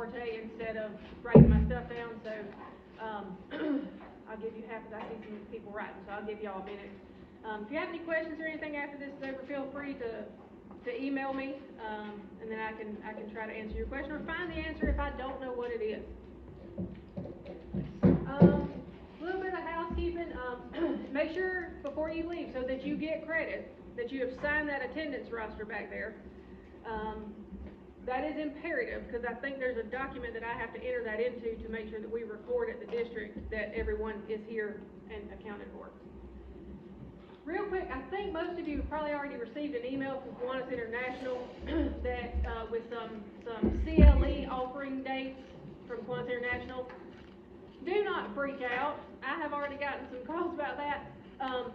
forte instead of writing my stuff down, so I'll give you half, because I see some people writing, so I'll give y'all a minute. If you have any questions or anything after this is over, feel free to email me, and then I can try to answer your question or find the answer if I don't know what it is. A little bit of housekeeping. Make sure before you leave, so that you get credit, that you have signed that attendance roster back there. That is imperative, because I think there's a document that I have to enter that into to make sure that we record at the district that everyone is here and accounted for. Real quick, I think most of you have probably already received an email from Kiwanis International that with some CLE offering dates from Kiwanis International. Do not freak out. I have already gotten some calls about that.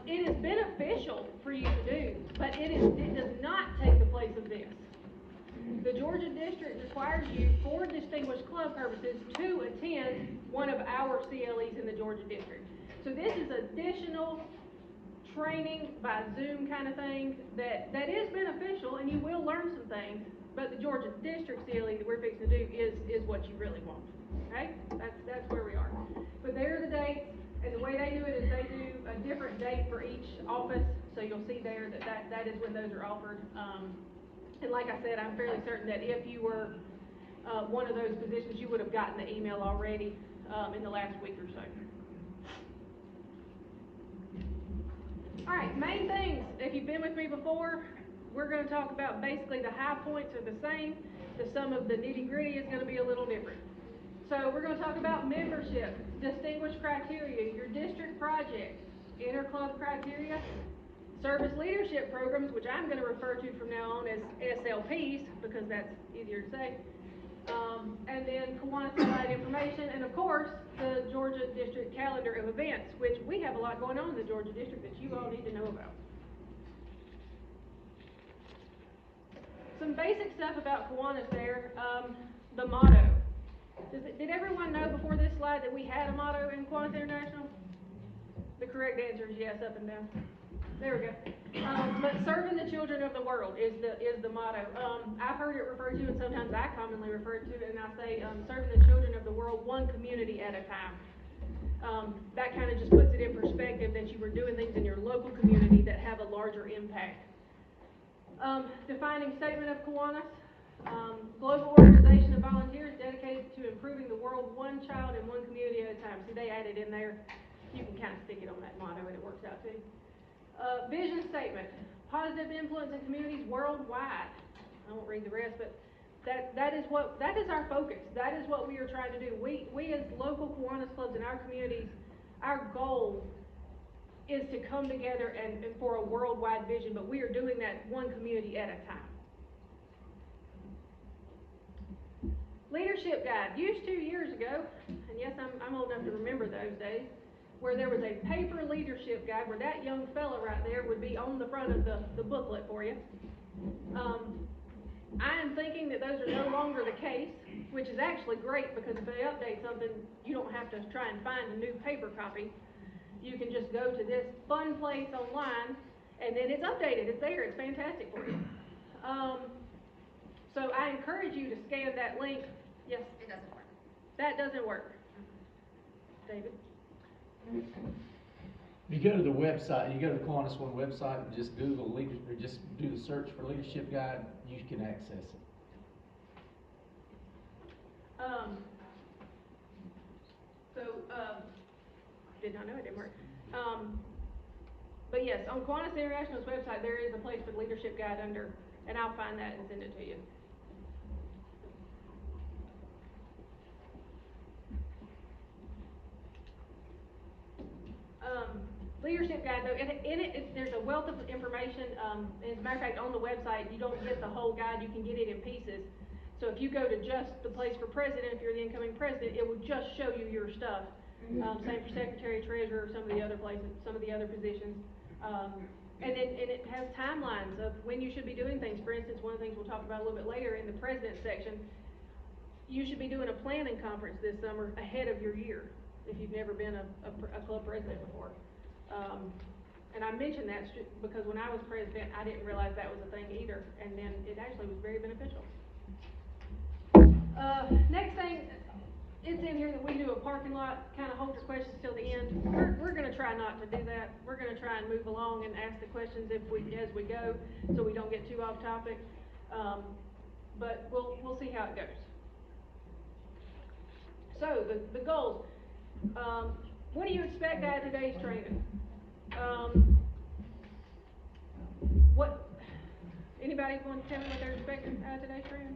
It is beneficial for you to do, but it does not take the place of this. The Georgia District requires you, for distinguished club purposes, to attend one of our CLEs in the Georgia District. So this is additional training by Zoom kind of thing that is beneficial, and you will learn some things, but the Georgia District CLE that we're fixing to do is what you really want. Okay? That's where we are. But there are the dates, and the way they do it is they do a different date for each office, so you'll see there that is when those are offered. And like I said, I'm fairly certain that if you were one of those positions, you would have gotten the email already in the last week or so. All right, main things. If you've been with me before, we're going to talk about basically the high points are the same. The sum of the nitty-gritty is going to be a little different. So we're going to talk about membership, distinguished criteria, your district project, inter-club criteria, service leadership programs, which I'm going to refer to from now on as SLPs, because that's easier to say, and then Kiwanis Allied information, and of course, the Georgia District calendar of events, which we have a lot going on in the Georgia District that you all need to know about. Some basic stuff about Kiwanis there, the motto. Did everyone know before this slide that we had a motto in Kiwanis International? The correct answer is yes, up and down. There we go. But serving the children of the world is the motto. I've heard it referred to, and sometimes I commonly refer to it, and I say serving the children of the world one community at a time. That kind of just puts it in perspective that you were doing things in your local community that have a larger impact. Defining statement of Kiwanis. Global organization of volunteers dedicated to improving the world one child and one community at a time. See, they added in there. You can kind of stick it on that motto, and it works out too. Vision statement, positive influence in communities worldwide. I won't read the rest, but that is our focus. That is what we are trying to do. We as local Kiwanis clubs in our communities, our goal is to come together and for a worldwide vision, but we are doing that one community at a time. Leadership guide, used 2 years ago, and yes, I'm old enough to remember those days, where there was a paper leadership guide where that young fella right there would be on the front of the booklet for you. I am thinking that those are no longer the case, which is actually great, because if they update something, you don't have to try and find a new paper copy. You can just go to this fun place online, and then it's updated. It's there. It's fantastic for you. So I encourage you to scan that link. Yes? It doesn't work. That doesn't work. David? You go to the website, you go to the Kiwanis One website and just Google leadership, or just do the search for leadership guide, you can access it. Did not know it didn't work. But yes, on Kiwanis International's website, there is a place for the leadership guide under, and I'll find that and send it to you. Leadership guide, though, in it, there's a wealth of information. As a matter of fact, on the website, you don't get the whole guide, you can get it in pieces. So if you go to just the place for president, if you're the incoming president, it will just show you your stuff. Same for secretary, treasurer, some of the other places, some of the other positions. And it has timelines of when you should be doing things. For instance, one of the things we'll talk about a little bit later in the president section, you should be doing a planning conference this summer ahead of your year if you've never been a club president before. And I mentioned that because when I was president, I didn't realize that was a thing either, and then it actually was very beneficial. Next thing, it's in here that we do a parking lot, kind of hold your questions till the end. We're gonna try not to do that. We're gonna try and move along and ask the questions as we go, so we don't get too off topic. But we'll see how it goes. So, the goals. What do you expect out of today's training? Anybody want to tell me what they're expecting out of today's training?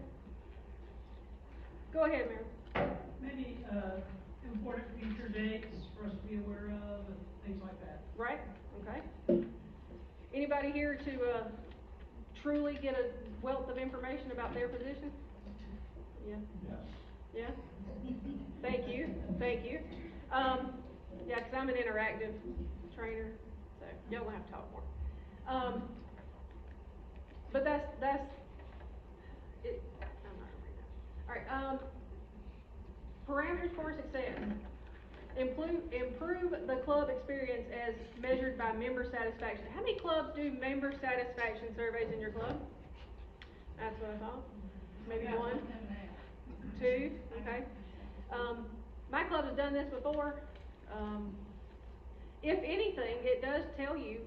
Go ahead, Mary. Maybe important future dates for us to be aware of and things like that. Right, okay. Anybody here to truly get a wealth of information about their position? Yeah? Yeah? Thank you, thank you. Yeah, because I'm an interactive trainer, so y'all will have to talk more. But that's it. I'm not gonna read that. All right. Parameters for success. Improve the club experience as measured by member satisfaction. How many clubs do member satisfaction surveys in your club? That's what I thought. Maybe one, two. Okay. My club has done this before. If anything, it does tell you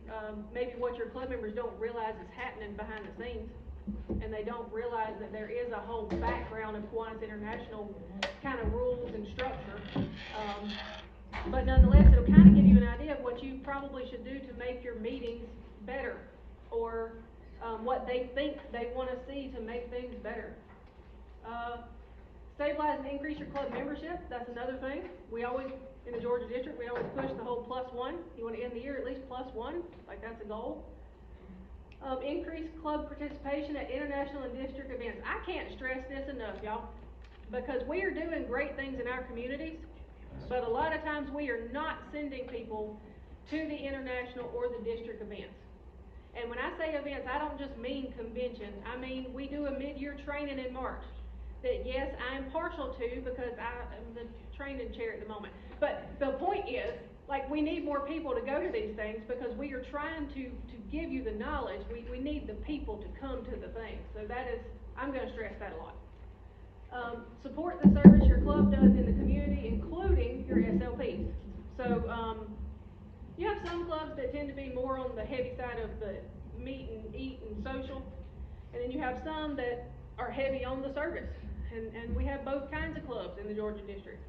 maybe what your club members don't realize is happening behind the scenes, and they don't realize that there is a whole background of Kiwanis International kind of rules and structure. But nonetheless, it'll kind of give you an idea of what you probably should do to make your meetings better, or what they think they want to see to make things better. Stabilize and increase your club membership. That's another thing. We always, in the Georgia district, we always push the whole +1. You want to end the year at least +1, like that's a goal. Increase club participation at international and district events. I can't stress this enough, y'all, because we are doing great things in our communities, but a lot of times we are not sending people to the international or the district events. And when I say events, I don't just mean convention. I mean, we do a mid-year training in March that, yes, I am partial to because I am the training chair at the moment. But the point is, like, we need more people to go to these things because we are trying to give you the knowledge. We need the people to come to the things. So that is, I'm going to stress that a lot. Support the service your club does in the community, including your SLPs. So you have some clubs that tend to be more on the heavy side of the meet and eat and social, and then you have some that are heavy on the service. And we have both kinds of clubs in the Georgia district.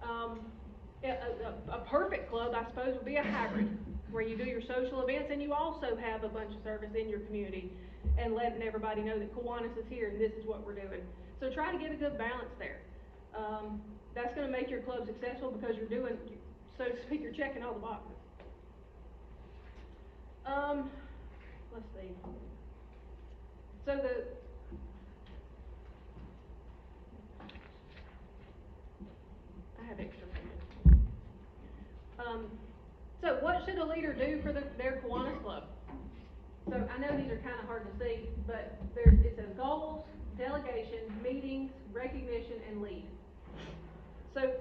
A perfect club, I suppose, would be a hybrid, where you do your social events and you also have a bunch of service in your community and letting everybody know that Kiwanis is here and this is what we're doing. So try to get a good balance there. That's going to make your club successful because you're doing, so to speak, you're checking all the boxes. Let's see. So I have extra pages. So what should a leader do for their Kiwanis club? So I know these are kind of hard to see, but it says goals, delegation, meetings, recognition, and lead. So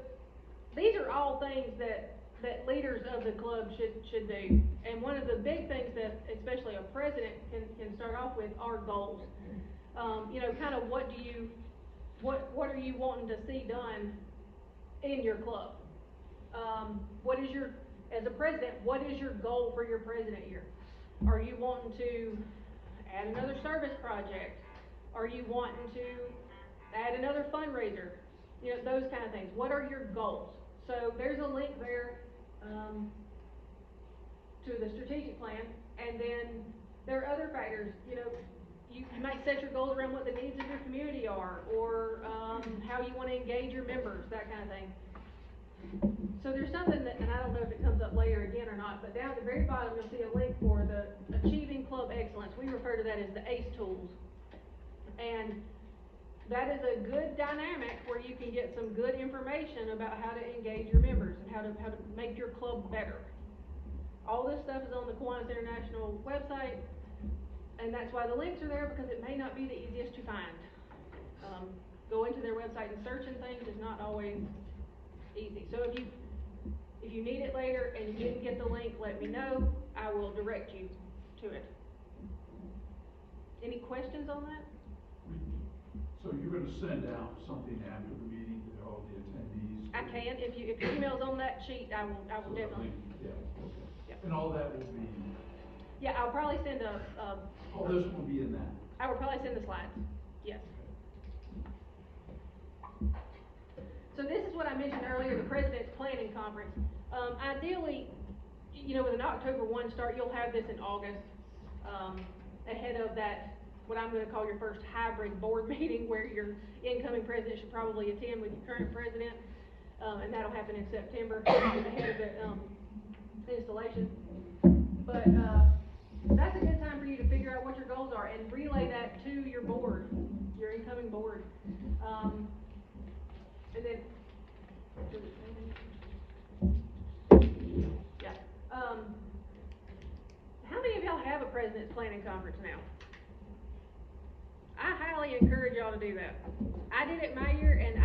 these are all things that leaders of the club should do. And one of the big things that especially a president can start off with are goals. You know, kind of what are you wanting to see done in your club? As a president, what is your goal for your president year? Are you wanting to add another service project? Are you wanting to add another fundraiser? You know, those kind of things. What are your goals? So there's a link there to the strategic plan, and then there are other factors. You know, you might set your goals around what the needs of your community are, or how you want to engage your members, that kind of thing. So there's something that, and I don't know if it comes up later again or not, but down at the very bottom you'll see a link for the Achieving Club Excellence. We refer to that as the ACE tools. And that is a good dynamic where you can get some good information about how to engage your members and how to make your club better. All this stuff is on the Kiwanis International website, and that's why the links are there, because it may not be the easiest to find. Going to their website and searching things is not always easy. So if you need it later and you didn't get the link, let me know. I will direct you to it. Any questions on that? So So you're gonna send out something after the meeting to all the attendees? I can, if your email's on that sheet, I will So the definitely. link, yeah, okay. Yep. And all that will be, Yeah, I'll probably send all this will be in that? I will probably send the slides, yes. So this is what I mentioned earlier, the President's Planning Conference. Ideally, you know, with an October 1 start, you'll have this in August, ahead of that, what I'm gonna call your first hybrid board meeting, where your incoming president should probably attend with your current president, and that'll happen in September, ahead of the installation. But, that's a good time for you to figure out what your goals are and relay that to your board, your incoming board. And then, yeah, how many of y'all have a President's Planning Conference now? I highly encourage y'all to do that. I did it my year, and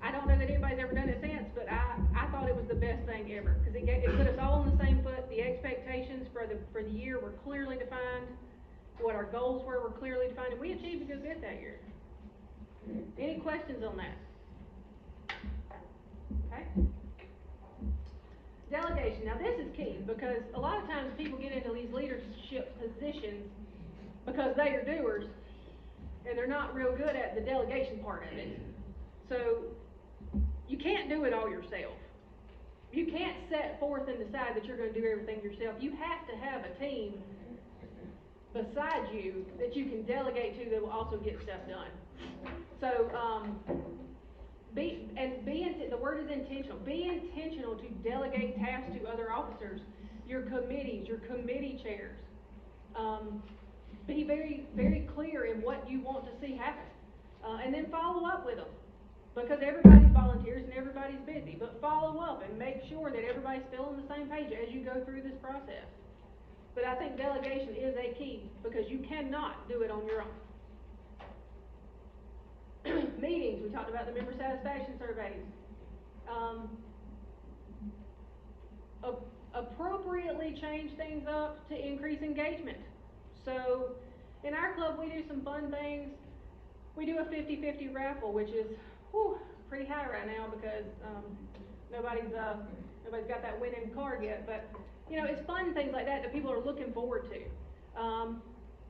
I don't know that anybody's ever done it since, but I thought it was the best thing ever, because it put us all on the same foot. The expectations for the year were clearly defined. What our goals were clearly defined, and we achieved a good bit that year. Any questions on that? Okay. Delegation. Now this is key, because a lot of times people get into these leadership positions because they are doers, and they're not real good at the delegation part of it. So you can't do it all yourself. You can't set forth and decide that you're going to do everything yourself. You have to have a team beside you that you can delegate to that will also get stuff done. So the word is intentional. Be intentional to delegate tasks to other officers, your committees, your committee chairs. Be very, very clear in what you want to see happen, and then follow up with them, because everybody's volunteers and everybody's busy. But follow up and make sure that everybody's still on the same page as you go through this process. But I think delegation is a key, because you cannot do it on your own. Meetings, we talked about the member satisfaction surveys. Appropriately change things up to increase engagement. So in our club, we do some fun things. We do a 50-50 raffle, which is pretty high right now, because nobody's got that winning card yet. But you know, it's fun things like that people are looking forward to.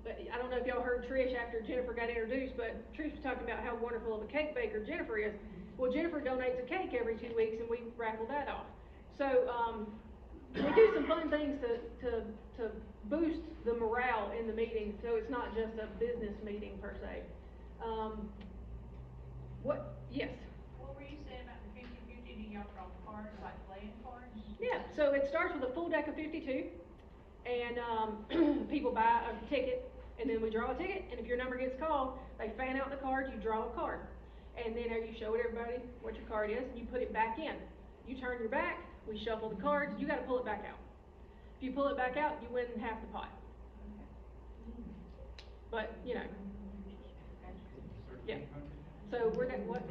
But I don't know if y'all heard Trish after Jennifer got introduced, but Trish was talking about how wonderful of a cake baker Jennifer is. Well, Jennifer donates a cake every 2 weeks, and we raffle that off. So we do some fun things to boost the morale in the meeting, so it's not just a business meeting per se. Yes? What were you saying about the 50-50? Do y'all draw cards, like playing cards? Yeah, so it starts with a full deck of 52, and people buy a ticket, and then we draw a ticket, and if your number gets called, they fan out the cards, you draw a card. And then you show everybody what your card is, and you put it back in. You turn your back, we shuffle the cards, you gotta pull it back out. If you pull it back out, you win half the pot. But, you know. Yeah. So we're gonna, what?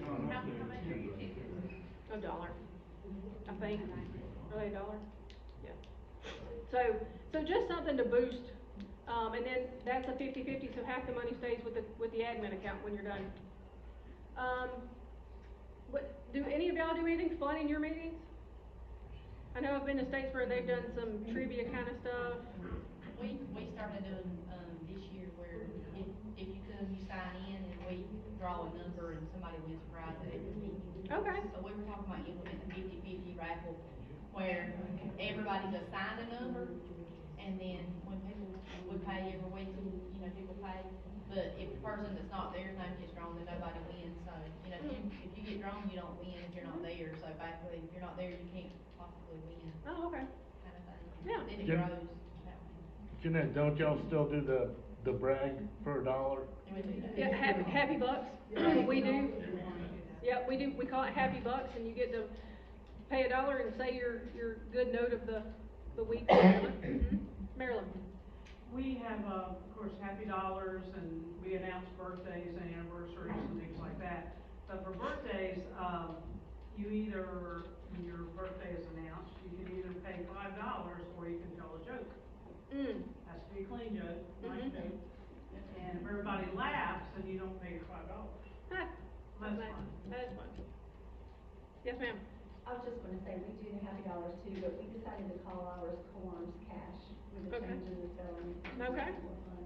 How much are your tickets? $1, I think. Are they $1? Yeah. So just something to boost, and then that's a 50-50, so half the money stays with the admin account when you're done. Do any of y'all do anything fun in your meetings? I know I've been to states where they've done some trivia kind of stuff. We started doing, this year where if you come, you sign in and we draw a number and somebody wins a prize at every meeting. Okay. So we were talking about implementing the 50-50 raffle where everybody's assigned a number, and then when people, we pay every week, you know, people pay. But if the person that's not there's name gets drawn, then nobody wins. So, you know, if you get drawn, you don't win if you're not there. So basically, if you're not there, you can't possibly win. Oh, okay. Kind of thing. Yeah. Then it Jen- grows that way. Jeanette, don't y'all still do the brag for $1? And we do that. Yeah, happy bucks. We do. Yep, we do. We call it happy bucks, and you get to pay $1 and say your good note of the week. Marilyn. We have, of course, Happy Dollars, and we announce birthdays and anniversaries and things like that. But for birthdays, you either, when your birthday is announced, you can either pay $5 or you can tell a joke. Has to be a clean joke, nice joke. And if everybody laughs, then you don't pay your $5. Huh, That's nice. fun. That is fun. Yes, ma'am. I was just gonna say, we do the Happy Dollars too, but we decided to call ours Kiwanis Cash with the Okay. change in the spelling. Okay. More fun.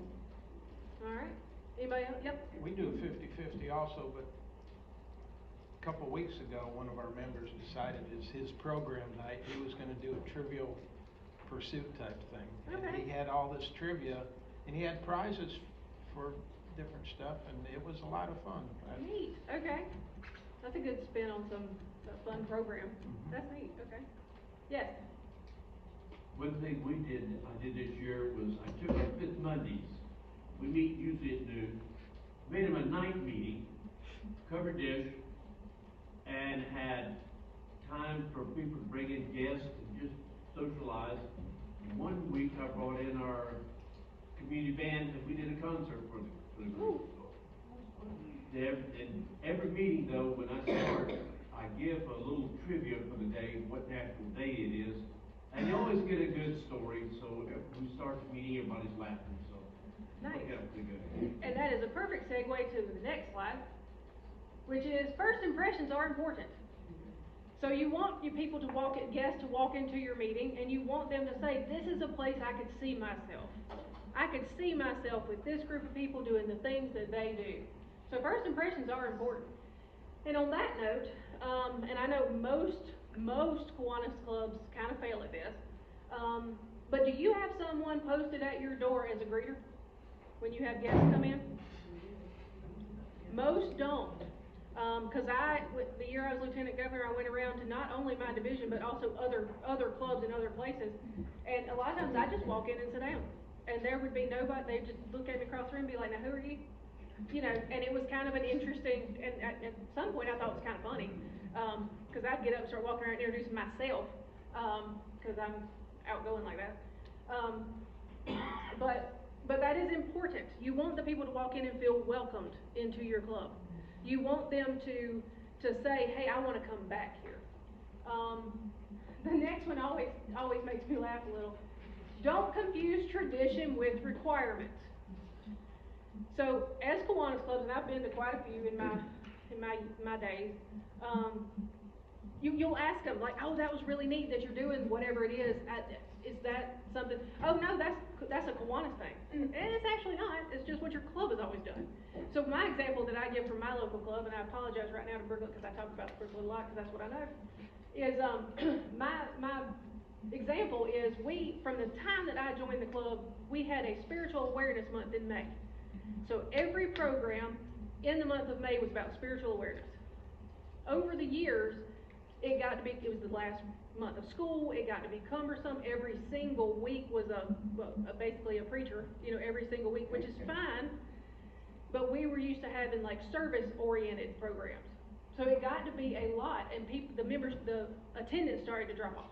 All right. Anybody else? Yep. We do a 50-50 also, but a couple of weeks ago, one of our members decided it's his program night, he was gonna do a Trivial Pursuit type thing. And Okay. he had all this trivia, and he had prizes for different stuff, and it was a lot of fun. Neat. Okay. That's a good spin on some fun program. That's neat. Okay. Yes. One thing I did this year was I took our fifth Mondays. We meet usually at noon, made them a night meeting, covered dish, and had time for people to bring in guests and just socialize. One week I brought in our community band and we did a concert for the group. And every meeting though, when I start, I give a little trivia for the day, what national day it is. And you always get a good story, so when we start the meeting, everybody's laughing, so. Nice. Yeah, pretty good. And that is a perfect segue to the next slide, which is first impressions are important. So you want your people to guests to walk into your meeting, and you want them to say, this is a place I could see myself. I could see myself with this group of people doing the things that they do. So first impressions are important. And on that note, and I know most Kiwanis clubs kind of fail at this, but do you have someone posted at your door as a greeter when you have guests come in? Most don't. Cause the year I was lieutenant governor, I went around to not only my division, but also other clubs in other places. And a lot of times I just walk in and sit down. And there would be nobody, they'd just look at me across the room and be like, now who are you? You know, and it was kind of an interesting, and at some point I thought it was kind of funny. Cause I'd get up and start walking around and introducing myself, cause I'm outgoing like that. But that is important. You want the people to walk in and feel welcomed into your club. You want them to say, hey, I want to come back here. The next one always makes me laugh a little. Don't confuse tradition with requirements. So as Kiwanis clubs, and I've been to quite a few in my days, you'll ask them like, oh, that was really neat that you're doing whatever it is. Is that something? Oh no, that's a Kiwanis thing. And it's actually not. It's just what your club has always done. So my example that I give from my local club, and I apologize right now to Brooklet because I talk about Brooklet a lot because that's what I know, is my example is from the time that I joined the club, we had a spiritual awareness month in May. So every program in the month of May was about spiritual awareness. Over the years, it was the last month of school, it got to be cumbersome. Every single week was basically a preacher, every single week, which is fine, but we were used to having like service-oriented programs. So it got to be a lot, and the attendance started to drop off.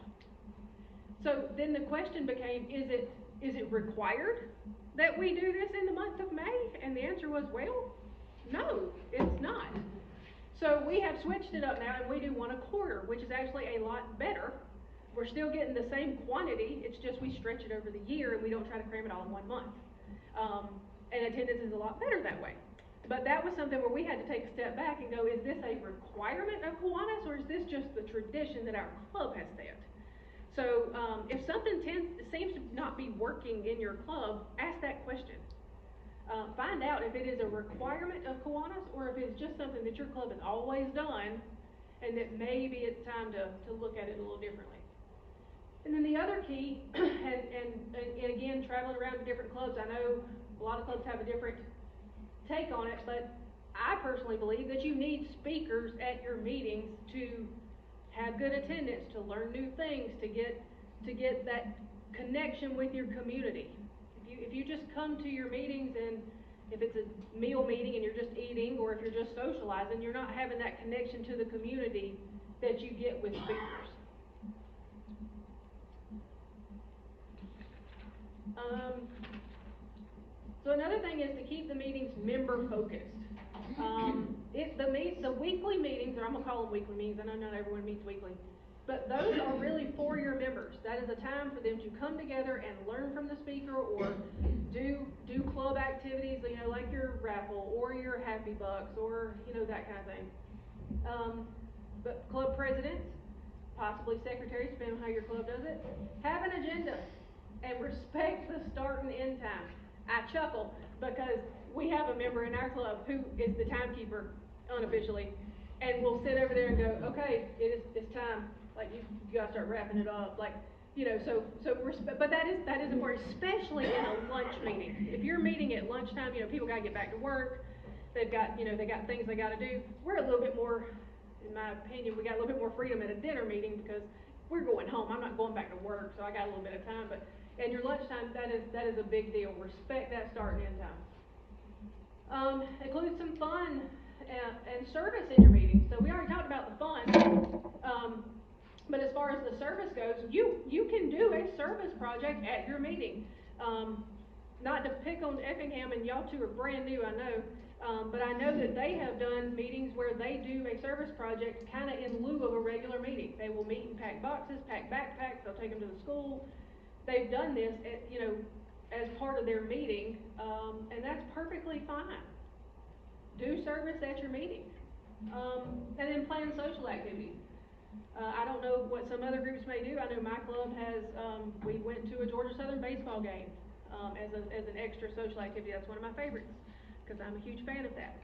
So then the question became, is it required that we do this in the month of May? And the answer was, well, no, it's not. So we have switched it up now, and we do one a quarter, which is actually a lot better. We're still getting the same quantity, it's just we stretch it over the year and we don't try to cram it all in 1 month. And attendance is a lot better that way. But that was something where we had to take a step back and go, is this a requirement of Kiwanis, or is this just the tradition that our club has set? So if something seems to not be working in your club, ask that question. Find out if it is a requirement of Kiwanis or if it's just something that your club has always done and that maybe it's time to look at it a little differently. And then the other key, and again, traveling around to different clubs, I know a lot of clubs have a different take on it, but I personally believe that you need speakers at your meetings to have good attendance, to learn new things, to get that connection with your community. If you just come to your meetings and if it's a meal meeting and you're just eating, or if you're just socializing, you're not having that connection to the community that you get with speakers. So another thing is to keep the meetings member focused. The weekly meetings, or I'm gonna call them weekly meetings, I know not everyone meets weekly. But those are really for your members. That is a time for them to come together and learn from the speaker, or do club activities, you know, like your raffle or your happy bucks, or, you know, that kind of thing. But club presidents, possibly secretaries, depending on how your club does it, have an agenda and respect the start and end time. I chuckle because we have a member in our club who is the timekeeper unofficially, and we'll sit over there and go, okay, it's time. Like, you gotta start wrapping it up. Like, you know, but that is important, especially in a lunch meeting. If you're meeting at lunchtime, you know, people gotta get back to work. They got things they gotta do. We're a little bit more, in my opinion, we got a little bit more freedom at a dinner meeting because we're going home. I'm not going back to work, so I got a little bit of time. But in your lunchtime, that is a big deal. Respect that start and end time. Include some fun and service in your meeting. So we already talked about the fun. But as far as the service goes, you can do a service project at your meeting. Not to pick on Effingham, and y'all two are brand new, I know, but I know that they have done meetings where they do a service project kind of in lieu of a regular meeting. They will meet and pack boxes, pack backpacks, they'll take them to the school. They've done this, you know, as part of their meeting, and that's perfectly fine. Do service at your meeting, and then plan social activities. I don't know what some other groups may do. I know my club has, we went to a Georgia Southern baseball game as an extra social activity. That's one of my favorites because I'm a huge fan of that.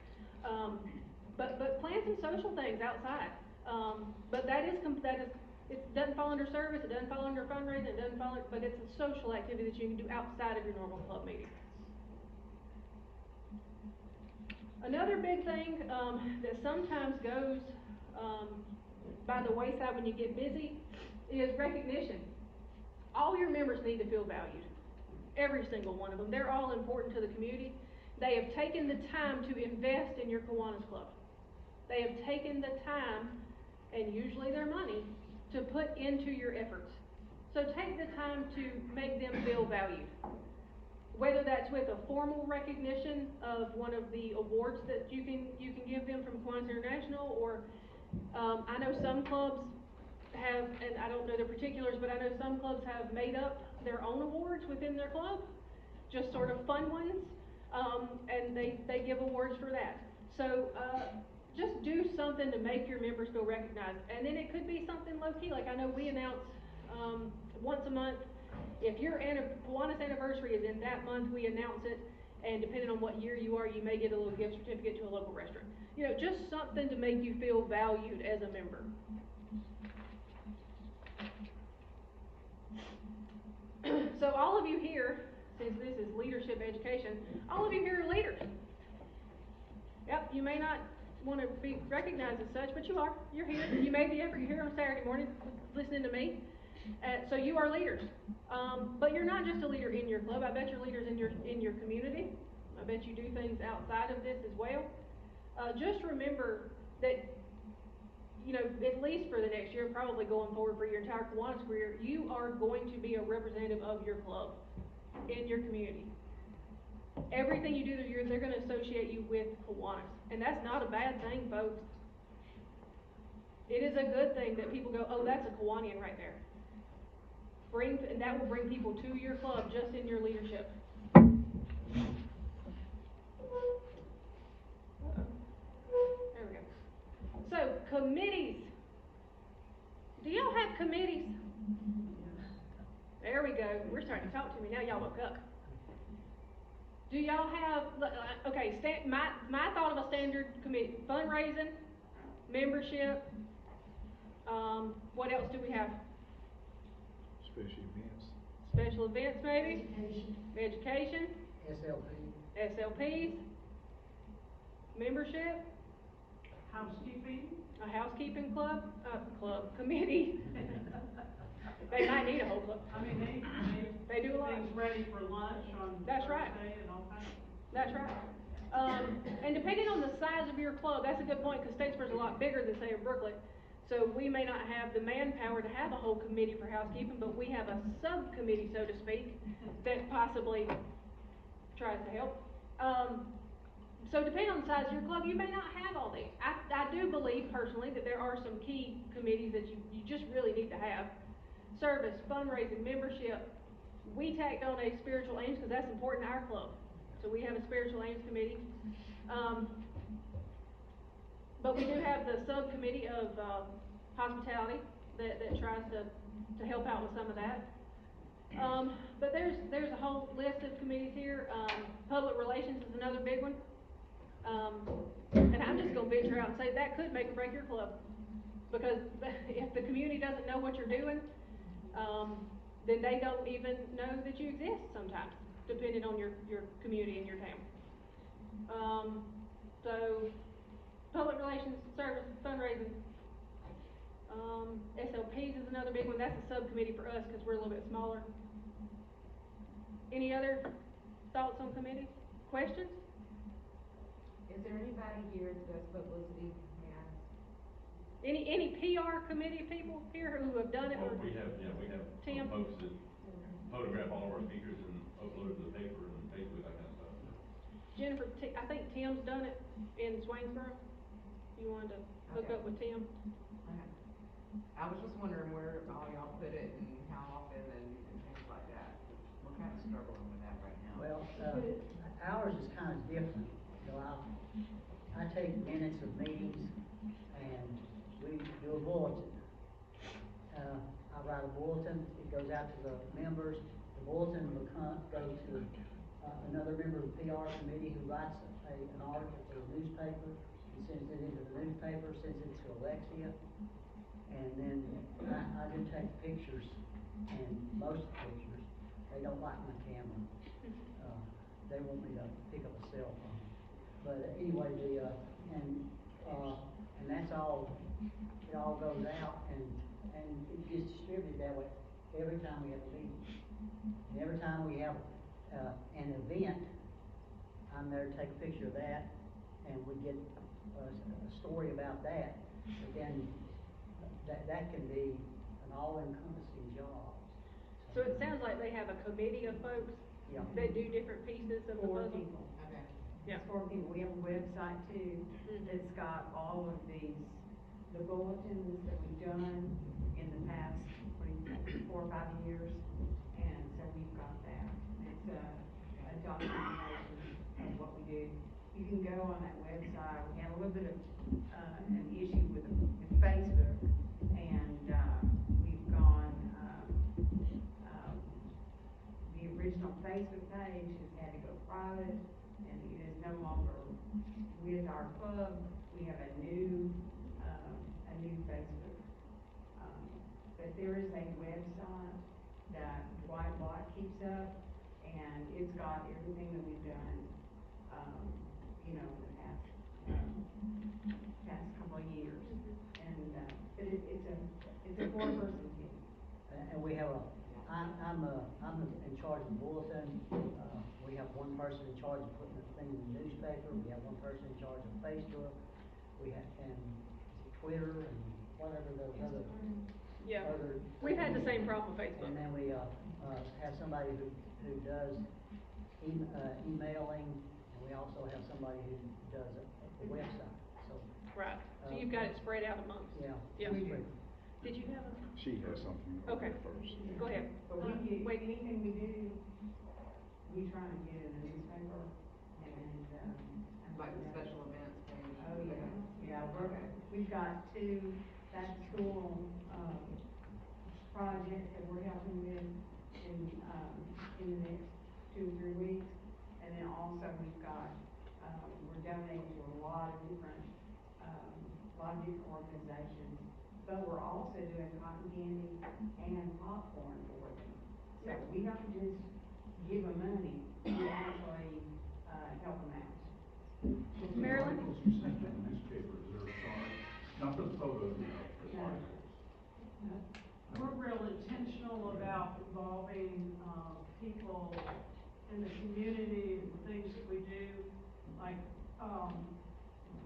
But plan some social things outside. But it doesn't fall under service, it doesn't fall under fundraising, but it's a social activity that you can do outside of your normal club meeting. Another big thing that sometimes goes by the wayside when you get busy is recognition. All your members need to feel valued. Every single one of them. They're all important to the community. They have taken the time to invest in your Kiwanis Club. They have taken the time, and usually their money, to put into your efforts. So take the time to make them feel valued. Whether that's with a formal recognition of one of the awards that you can give them from Kiwanis International, or I know some clubs have, and I don't know the particulars, but I know some clubs have made up their own awards within their club, just sort of fun ones, and they give awards for that. So just do something to make your members feel recognized, and then it could be something low key. Like I know we announce once a month. If your Kiwanis anniversary is in that month, we announce it, and depending on what year you are, you may get a little gift certificate to a local restaurant. You know, just something to make you feel valued as a member. So all of you here, since this is leadership education, all of you here are leaders. Yep, you may not want to be recognized as such, but you are. You're here. You made the effort. You're here on Saturday morning listening to me. So you are leaders. But you're not just a leader in your club. I bet you're leaders in your community. I bet you do things outside of this as well. Just remember that, you know, at least for the next year, probably going forward for your entire Kiwanis career, you are going to be a representative of your club in your community. Everything you do, they're going to associate you with Kiwanis. And that's not a bad thing, folks. It is a good thing that people go, oh, that's a Kiwanian right there. And that will bring people to your club just in your leadership. There we go. So, committees. Do y'all have committees? There we go. We're starting to talk to me now. Y'all woke up. Do y'all have, okay, my thought of a standard committee: fundraising, membership, what else do we have? Special events. Special events, maybe? Education. Education. SLPs. Membership. Housekeeping. A housekeeping committee. They might need a whole club. I mean, They do a lot. Things ready for lunch on That's Thursday right. and all kinds of. That's right. And depending on the size of your club, that's a good point, because Statesboro's a lot bigger than, say, a Brooklet. So we may not have the manpower to have a whole committee for housekeeping, but we have a subcommittee, so to speak, that possibly tries to help. So depending on the size of your club, you may not have all these. I do believe personally that there are some key committees that you just really need to have. Service, fundraising, membership. We tacked on a spiritual aims because that's important to our club. So we have a spiritual aims committee. But we do have the subcommittee of hospitality that tries to help out with some of that. But there's a whole list of committees here. Public relations is another big one. And I'm just gonna venture out and say that could make or break your club. Because if the community doesn't know what you're doing, then they don't even know that you exist sometimes, depending on your community and your town. So, public relations, service, fundraising. SLPs is another big one. That's a subcommittee for us because we're a little bit smaller. Any other thoughts on committees? Questions? Is there anybody here that does publicity? Any PR committee people here who have done it? Well, we have Tim? folks that photograph all of our speakers and upload it to the paper and Facebook, that kind of stuff. Jennifer, I think Tim's done it in Swainsboro. You wanted to hook up with Tim? I was just wondering where all y'all put it and how often and things like that. We're kind of struggling with that right now. Well, ours is kind of different. You know, I take minutes of meetings and we do a bulletin. I write a bulletin, it goes out to the members. The bulletin will go to another member of the PR committee who writes an article for the newspaper. He sends it into the newspaper, sends it to Alexia. And then I do take pictures, and most of the pictures, they don't like my camera. They want me to pick up a cell phone. But anyway, and that's all, it all goes out and it gets distributed that way every time we have a meeting. And every time we have an event, I'm there to take a picture of that, and we get a story about that. But then that can be an all-encompassing job. So it sounds like they have a committee of folks that do different pieces of the puzzle. People. Okay. Yeah. It's 4 people. We have a website too that's got all of the bulletins that we've done in the past 4 or 5 years, and so we've got that. It's a documentation of what we do. You can go on that website. We had a little bit of an issue with Facebook, and we've gone. The original Facebook page has had to go private, and it is no longer with our club. We have a new Facebook. But there is a website that White Block keeps up, and it's got everything that we've done, in the past couple of years. And, but it's a 4-person team. And we have I'm in charge of the bulletin. We have one person in charge of putting the thing in the newspaper. We have one person in charge of Facebook. We have, and Twitter and whatever those other. Yeah, we've had the same problem with Facebook. And then we have somebody who does emailing, and we also have somebody who does a website. So right. So you've got it spread out amongst. Yeah. Did you have a? She has something. Okay. First. Go ahead. But Wait. anything we do, we try to get in the newspaper, and Like the special events page. Oh, yeah, we've got 2 back-to-school, projects that we're helping with in the next 2 or 3 weeks. And then also we've got, we're donating to a lot of different organizations, but we're also doing cotton candy and popcorn for them. So we don't just give them money, we actually, help them out. Marilyn? Articles you send to the newspaper, is there a charge? Not for the photos, but the articles. We're real intentional about involving, people in the community, and the things that we do, like,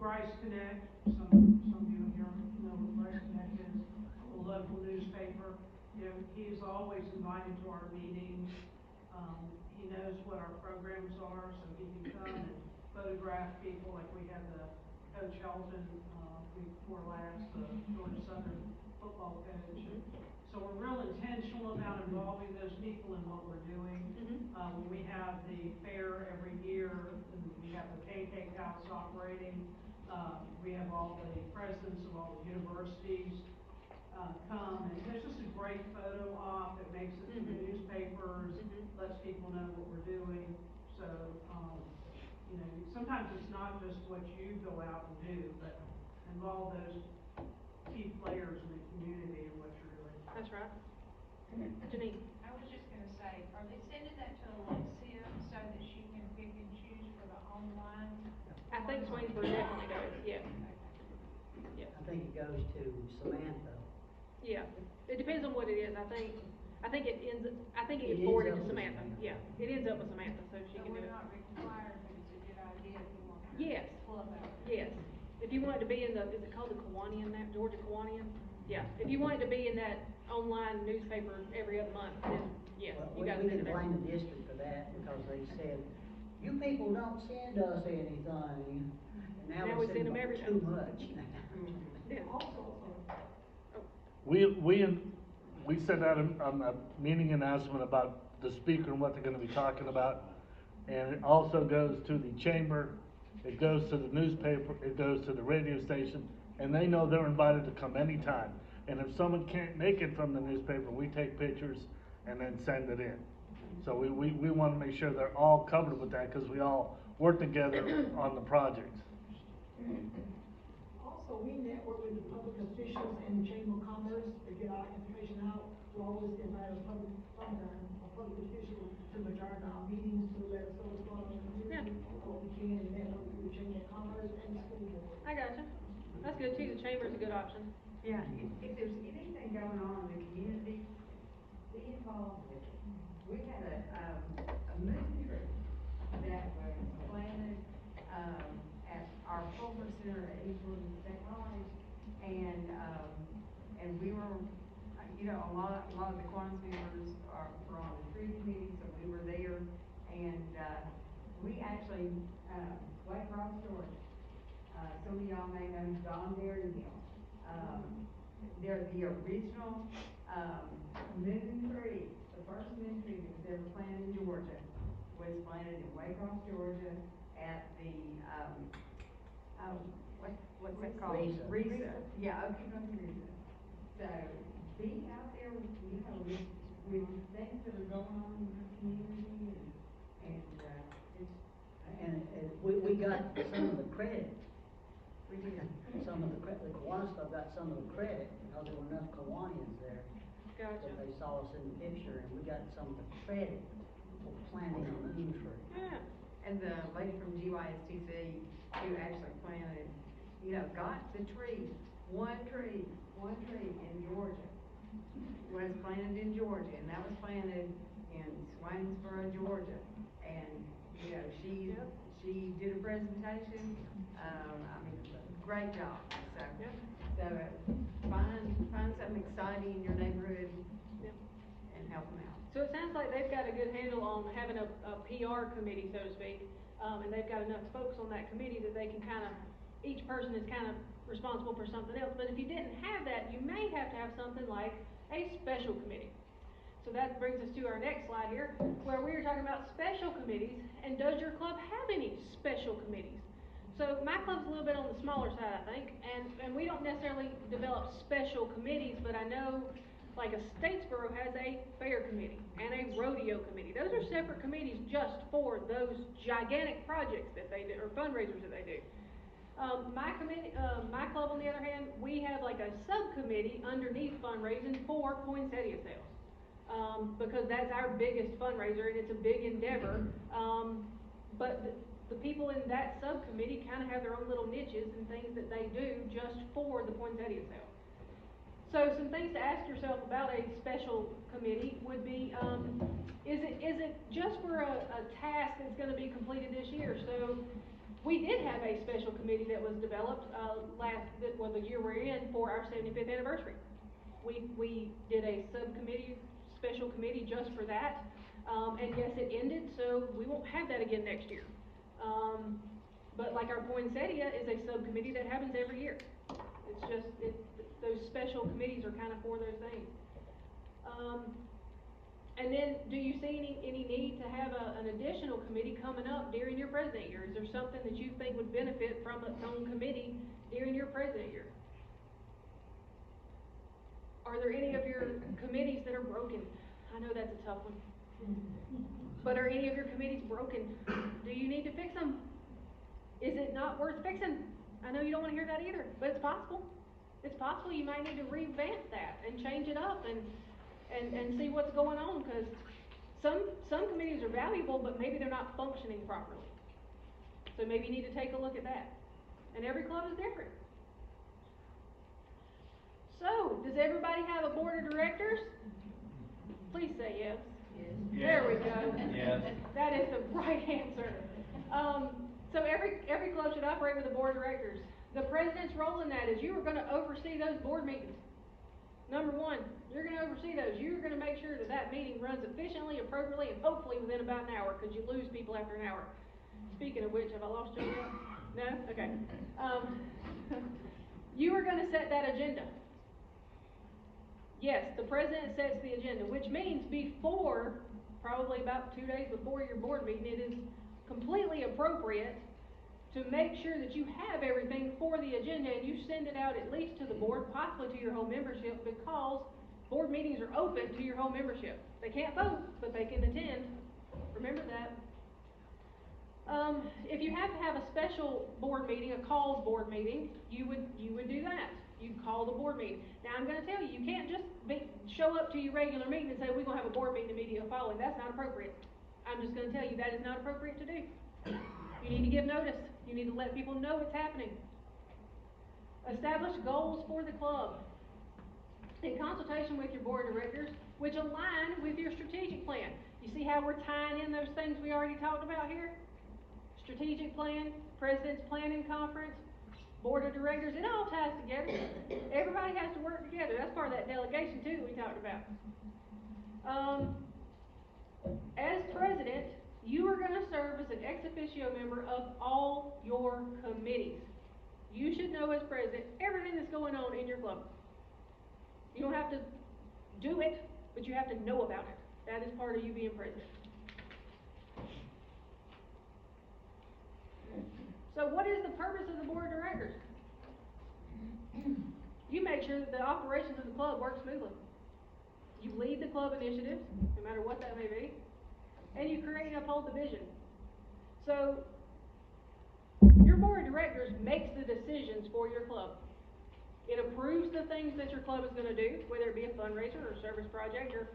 Bryce Connect, some of you here know what Bryce Connect is, a local newspaper. He's always invited to our meetings. He knows what our programs are, so he can come photograph people, like we had the Coach Helton, week before last, the Georgia Southern football coach. So we're real intentional about involving those people in what we're doing. When we have the fair every year, and we have the pancake house operating, we have all the presidents of all the universities come, and there's just a great photo op that makes it to the newspapers, lets people know what we're doing. So, you know, sometimes it's not just what you go out and do, but involve those key players in the community and what you're doing. That's right. Janine? I was just gonna say, are they sending that to Alexia so that she can pick and choose for the online? I think Swainsboro definitely does, yeah. Yeah. I think it goes to Samantha. Yeah, it depends on what it is, I think it ends, I think it It gets ends forwarded up to with Samantha, Samantha. yeah, it ends up with Samantha, so she So can do we're it. not required, but it's a good idea if you want to. Yes. Club out. Yes, if you want it to be in the, is it called the Kiwanian now, Georgia Kiwanian? Yeah, if you want it to be in that online newspaper every other month, then yes, Well, you we gotta send can it there. blame the district for that because they said, you people don't send us anything. And Now now we we send send them them everything. too much. Yeah. We sent out a meeting announcement about the speaker and what they're gonna be talking about. And it also goes to the chamber, it goes to the newspaper, it goes to the radio station, and they know they're invited to come anytime. And if someone can't make it from the newspaper, we take pictures and then send it in. So we wanna make sure they're all covered with that, cause we all work together on the projects. Also, we network with the public officials and the Chamber of Commerce to get our information out. We always invite a public official to adjourn our meetings to let us know what's going on in the community. What we can and network with the Chamber of Commerce and the school board. I gotcha, that's good too, the chamber's a good option. Yeah, if there's anything going on in the community, be involved with it. We had a moving tree that was planted, at our former center at East Georgia State College, and we were, you know, a lot of the Kiwanis members were on the tree committee, so we were there, and, we actually, Wake Rock Georgia, some of y'all may know Don Berryhill. They're the original, moon tree, the first moon tree that was ever planted in Georgia, was planted in Waycross, Georgia, at the, what's that called? Risa. Yeah, Okie Risa. So, be out there, you know, with things that are going on in your community, and it's. And we got some of the credit. We did. Some of the credit, the Kiwanis Club got some of the credit because there were enough Kiwanians there. Gotcha. That they saw us in the picture and we got some of the credit for planting a moon tree. Yeah. And the lady from GYSTC who actually planted, you know, got the tree, one tree in Georgia, was planted in Georgia, and that was planted in Swainsboro, Georgia. And, you know, she did a presentation, I mean, great job, so find something exciting in your neighborhood and help them out. So it sounds like they've got a good handle on having a PR committee, so to speak, and they've got enough folks on that committee that they can kind of, each person is kind of responsible for something else. But if you didn't have that, you may have to have something like a special committee. So that brings us to our next slide here, where we are talking about special committees, and does your club have any special committees? So my club's a little bit on the smaller side, I think, and we don't necessarily develop special committees, but I know like a Statesboro has a fair committee and a rodeo committee. Those are separate committees just for those gigantic projects that they do, or fundraisers that they do. My club on the other hand, we have like a subcommittee underneath fundraising for poinsettia sales. Because that's our biggest fundraiser and it's a big endeavor. But the people in that subcommittee kind of have their own little niches and things that they do just for the poinsettia sale. So some things to ask yourself about a special committee would be, is it just for a task that's going to be completed this year? So we did have a special committee that was developed the year we're in for our 75th anniversary. We did a subcommittee, special committee just for that, and yes, it ended, so we won't have that again next year. But like our poinsettia is a subcommittee that happens every year. It's just, those special committees are kind of for those things. And then, do you see any need to have an additional committee coming up during your president year? Is there something that you think would benefit from its own committee during your president year? Are there any of your committees that are broken? I know that's a tough one. But are any of your committees broken? Do you need to fix them? Is it not worth fixing? I know you don't wanna hear that either, but it's possible. It's possible you might need to revamp that and change it up and see what's going on, cause some committees are valuable, but maybe they're not functioning properly. So maybe you need to take a look at that. And every club is different. So, does everybody have a board of directors? Please say yes. Yes. There we go. Yes. That is the right answer. So every club should operate with a board of directors. The president's role in that is you are gonna oversee those board meetings. Number one, you're gonna oversee those. You're gonna make sure that that meeting runs efficiently, appropriately, and hopefully within about an hour, because you lose people after an hour. Speaking of which, have I lost you yet? No? Okay. You are gonna set that agenda. Yes, the president sets the agenda, which means before, probably about 2 days before your board meeting, it is completely appropriate to make sure that you have everything for the agenda and you send it out at least to the board, possibly to your whole membership, because board meetings are open to your whole membership. They can't vote, but they can attend. Remember that. If you have to have a special board meeting, a called board meeting, you would do that. You'd call the board meeting. Now I'm gonna tell you, you can't just show up to your regular meeting and say, we're gonna have a board meeting immediately following. That's not appropriate. I'm just gonna tell you, that is not appropriate to do. You need to give notice. You need to let people know what's happening. Establish goals for the club in consultation with your board of directors, which align with your strategic plan. You see how we're tying in those things we already talked about here? Strategic plan, president's planning conference, board of directors, it all ties together. Everybody has to work together. That's part of that delegation too that we talked about. As president, you are gonna serve as an ex officio member of all your committees. You should know as president everything that's going on in your club. You don't have to do it, but you have to know about it. That is part of you being president. So what is the purpose of the board of directors? You make sure that the operations of the club work smoothly. You lead the club initiatives, no matter what that may be, and you create and uphold the vision. So your board of directors makes the decisions for your club. It approves the things that your club is going to do, whether it be a fundraiser or a service project, or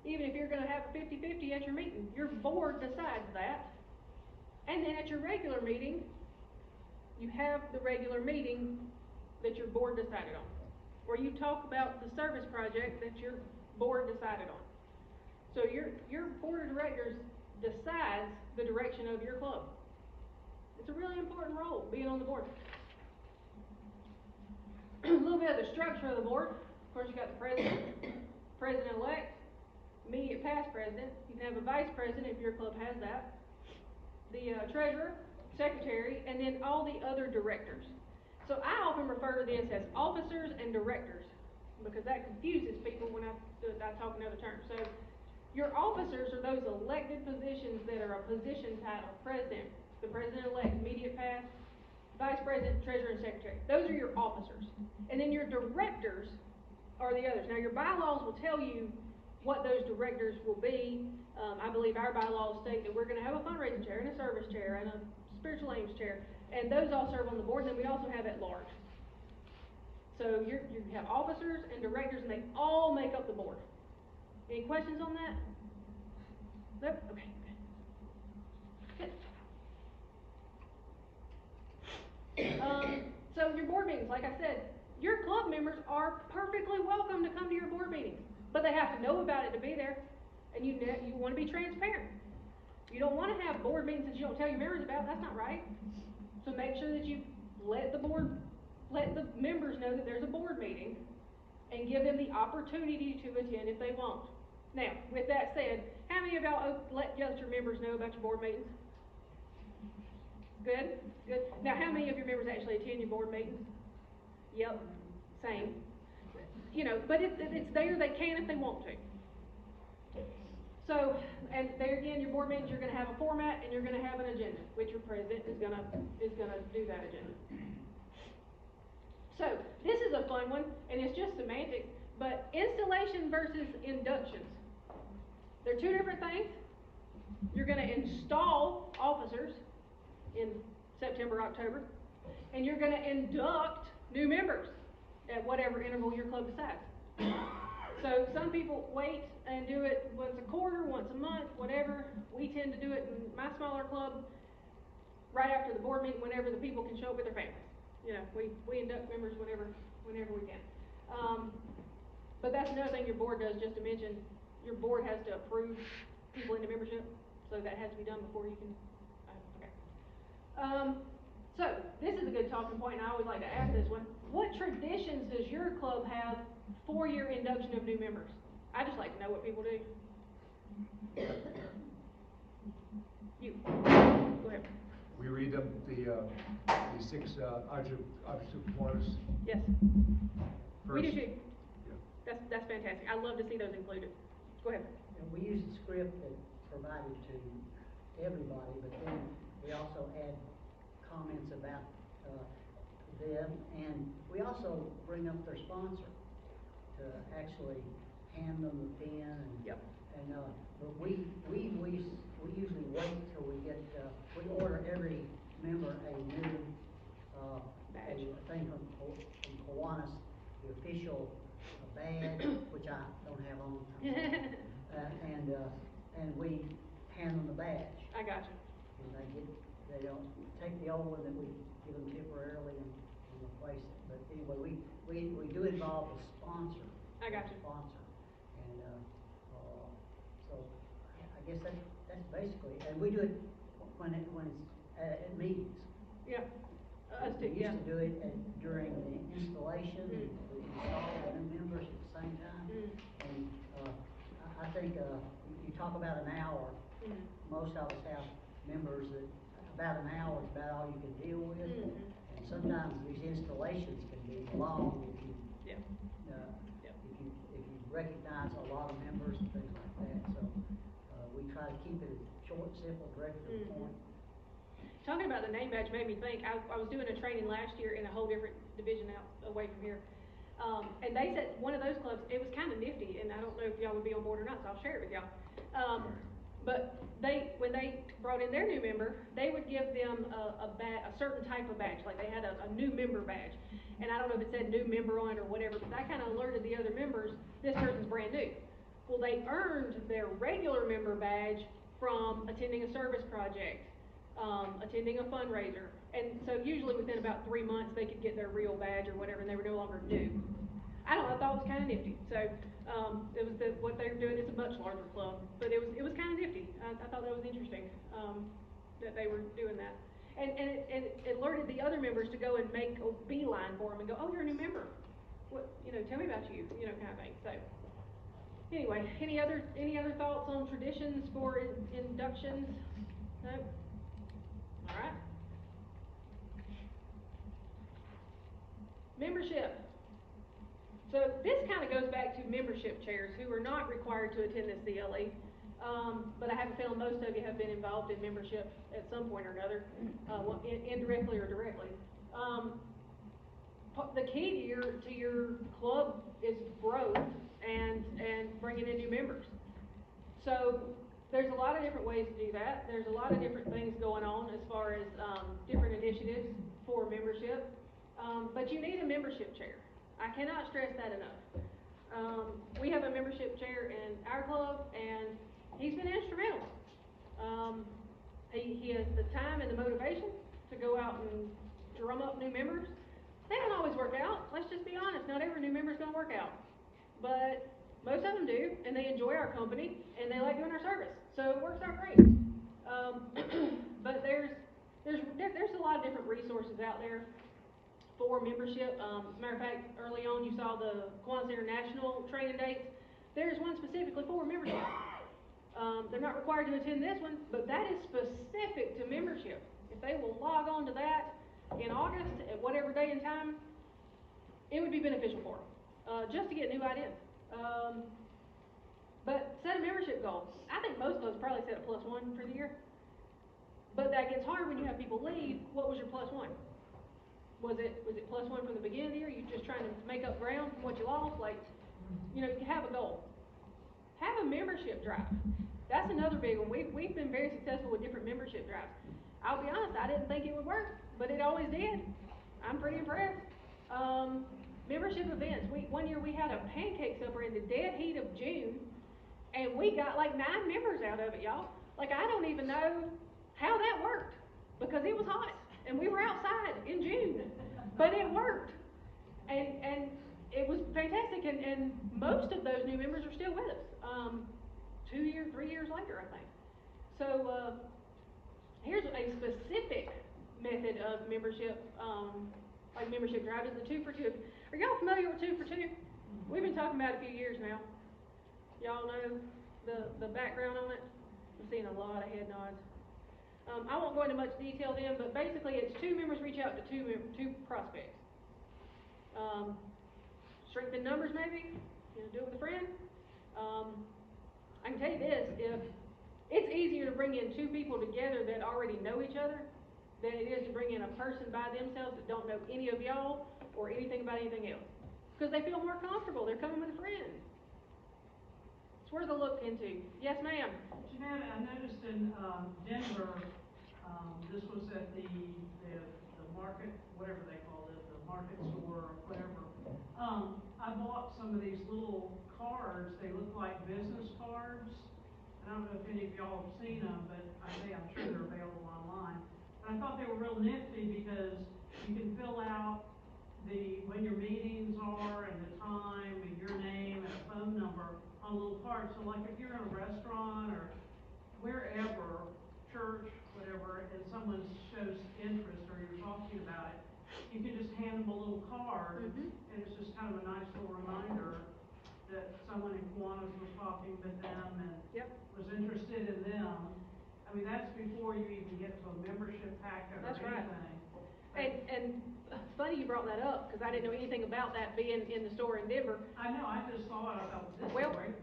even if you're going to have a 50-50 at your meeting. Your board decides that. And then at your regular meeting, you have the regular meeting that your board decided on, where you talk about the service project that your board decided on. So your board of directors decides the direction of your club. It's a really important role, being on the board. A little bit of the structure of the board. Of course, you got the president, president-elect, immediate past president. You can have a vice president if your club has that. The treasurer, secretary, and then all the other directors. So I often refer to this as officers and directors, because that confuses people when I talk in other terms. So your officers are those elected positions that are a position title: president, the president-elect, immediate past, vice president, treasurer, and secretary. Those are your officers. And then your directors are the others. Now your bylaws will tell you what those directors will be. I believe our bylaws state that we're going to have a fundraising chair and a service chair and a spiritual aims chair, and those all serve on the board. And then we also have at large. So you have officers and directors, and they all make up the board. Any questions on that? Nope. Okay. Good. So your board meetings, like I said, your club members are perfectly welcome to come to your board meetings, but they have to know about it to be there. And you want to be transparent. You don't want to have board meetings that you don't tell your members about. That's not right. So make sure that you let the members know that there's a board meeting, and give them the opportunity to attend if they want. Now, with that said, how many of y'all let your members know about your board meetings? Good, good. Now, how many of your members actually attend your board meetings? Yep, same. You know, but it's there, they can if they want to. So, and there again, your board meetings, you're gonna have a format and you're gonna have an agenda, which your president is gonna do that agenda. So, this is a fun one, and it's just semantics, but installation versus inductions. They're two different things. You're gonna install officers in September, October, and you're gonna induct new members at whatever interval your club decides. So some people wait and do it once a quarter, once a month, whatever. We tend to do it in my smaller club right after the board meeting, whenever the people can show up with their families. You know, we induct members whenever we can. But that's another thing your board does, just to mention, your board has to approve people into membership, so that has to be done before you can, okay. So, this is a good talking point, and I always like to ask this one. What traditions does your club have for your induction of new members? I just like to know what people do. You, go ahead. We read them the six object Kiwanis. Yes. We do First. too. Yeah. That's fantastic. I love to see those included. Go ahead. And we use the script that's provided to everybody, but then we also add comments about them, and we also bring up their sponsor to actually hand them the pen. And, yep. And but we usually wait till we get we order every member a new badge. a thing from Kiwanis, the official badge, which I don't have on. And we hand them the badge. I got you. And they don't take the old one that we give them temporarily and replace it. But anyway, we do involve a sponsor. I got you. Sponsor. And so I guess that's basically, and we do it when it's at meetings. Yeah. Us We too, used yeah. to do it during the installation. We install the new members at the same time. And I think you talk about an hour. Most of us have members that about an hour is about all you can deal with. And sometimes these installations can be long if you if you recognize a lot of members and things like that. So we try to keep it short, simple, direct to the point. Talking about the name badge made me think, I was doing a training last year in a whole different division out away from here. And they said one of those clubs, it was kind of nifty, and I don't know if y'all would be on board or not, so I'll share it with y'all. But when they brought in their new member, they would give them a certain type of badge, like they had a new member badge. And I don't know if it said new member on it or whatever, but that kind of alerted the other members, this person's brand new. Well, they earned their regular member badge from attending a service project, attending a fundraiser. And so usually within about 3 months, they could get their real badge or whatever, and they were no longer new. I don't know, I thought it was kind of nifty. So it was what they were doing. It's a much larger club, but it was kind of nifty. I thought that was interesting that they were doing that, and it alerted the other members to go and make a beeline for them and go, oh, you're a new member. What, tell me about you, kind of thing. So anyway, any other thoughts on traditions for inductions? No. All right. Membership. So this kind of goes back to membership chairs who are not required to attend this CLE, but I have a feeling most of you have been involved in membership at some point or another, indirectly or directly. The key to your club is growth and bringing in new members. So there's a lot of different ways to do that. There's a lot of different things going on as far as different initiatives for membership, but you need a membership chair. I cannot stress that enough. We have a membership chair in our club, and he's been instrumental. He has the time and the motivation to go out and drum up new members. They don't always work out. Let's just be honest. Not every new member is going to work out. But most of them do, and they enjoy our company, and they like doing our service. So it works out great. But there's a lot of different resources out there for membership. As a matter of fact, early on you saw the Kiwanis International training dates. There's one specifically for membership. They're not required to attend this one, but that is specific to membership. If they will log on to that in August, at whatever day and time, it would be beneficial for them, just to get new ideas. But set a membership goal. I think most of us probably set a +1 for the year. But that gets hard when you have people leave. What was your +1? Was it +1 from the beginning of the year? You just trying to make up ground from what you lost? Like, you have a goal. Have a membership drive. That's another big one. We've been very successful with different membership drives. I'll be honest, I didn't think it would work, but it always did. I'm pretty impressed. Membership events. One year we had a pancake supper in the dead heat of June, and we got like 9 members out of it, y'all. Like, I don't even know how that worked, because it was hot, and we were outside in June, but it worked. And it was fantastic, and most of those new members are still with us, 2 years, 3 years later, I think. So, here's a specific method of membership, like membership drive, is the 2 for 2. Are y'all familiar with 2 for 2? We've been talking about it a few years now. Y'all know the background on it? I'm seeing a lot of head nods. I won't go into much detail then, but basically it's 2 members reach out to 2 prospects. Strength in numbers maybe, do it with a friend. I can tell you this, if it's easier to bring in 2 people together that already know each other than it is to bring in a person by themselves that don't know any of y'all or anything about anything else. Because they feel more comfortable, they're coming with a friend. It's worth a look into. Yes, ma'am? Jeanette, I noticed in Denver, this was at the market, whatever they called it, the market store or whatever. I bought some of these little cards. They look like business cards. I don't know if any of y'all have seen them, but I'm sure they're available online. But I thought they were real nifty because you can fill out when your meetings are and the time and your name and a phone number on a little card. So like if you're in a restaurant or wherever, church, whatever, and someone shows interest or you're talking about it, you can just hand them a little card, and it's just kind of a nice little reminder that someone in Kiwanis was talking with them and was interested in them. I mean, that's before you even get to a membership packet or anything. And funny you brought that up, because I didn't know anything about that being in the store in Denver. I know, I just saw it, I thought, this is great.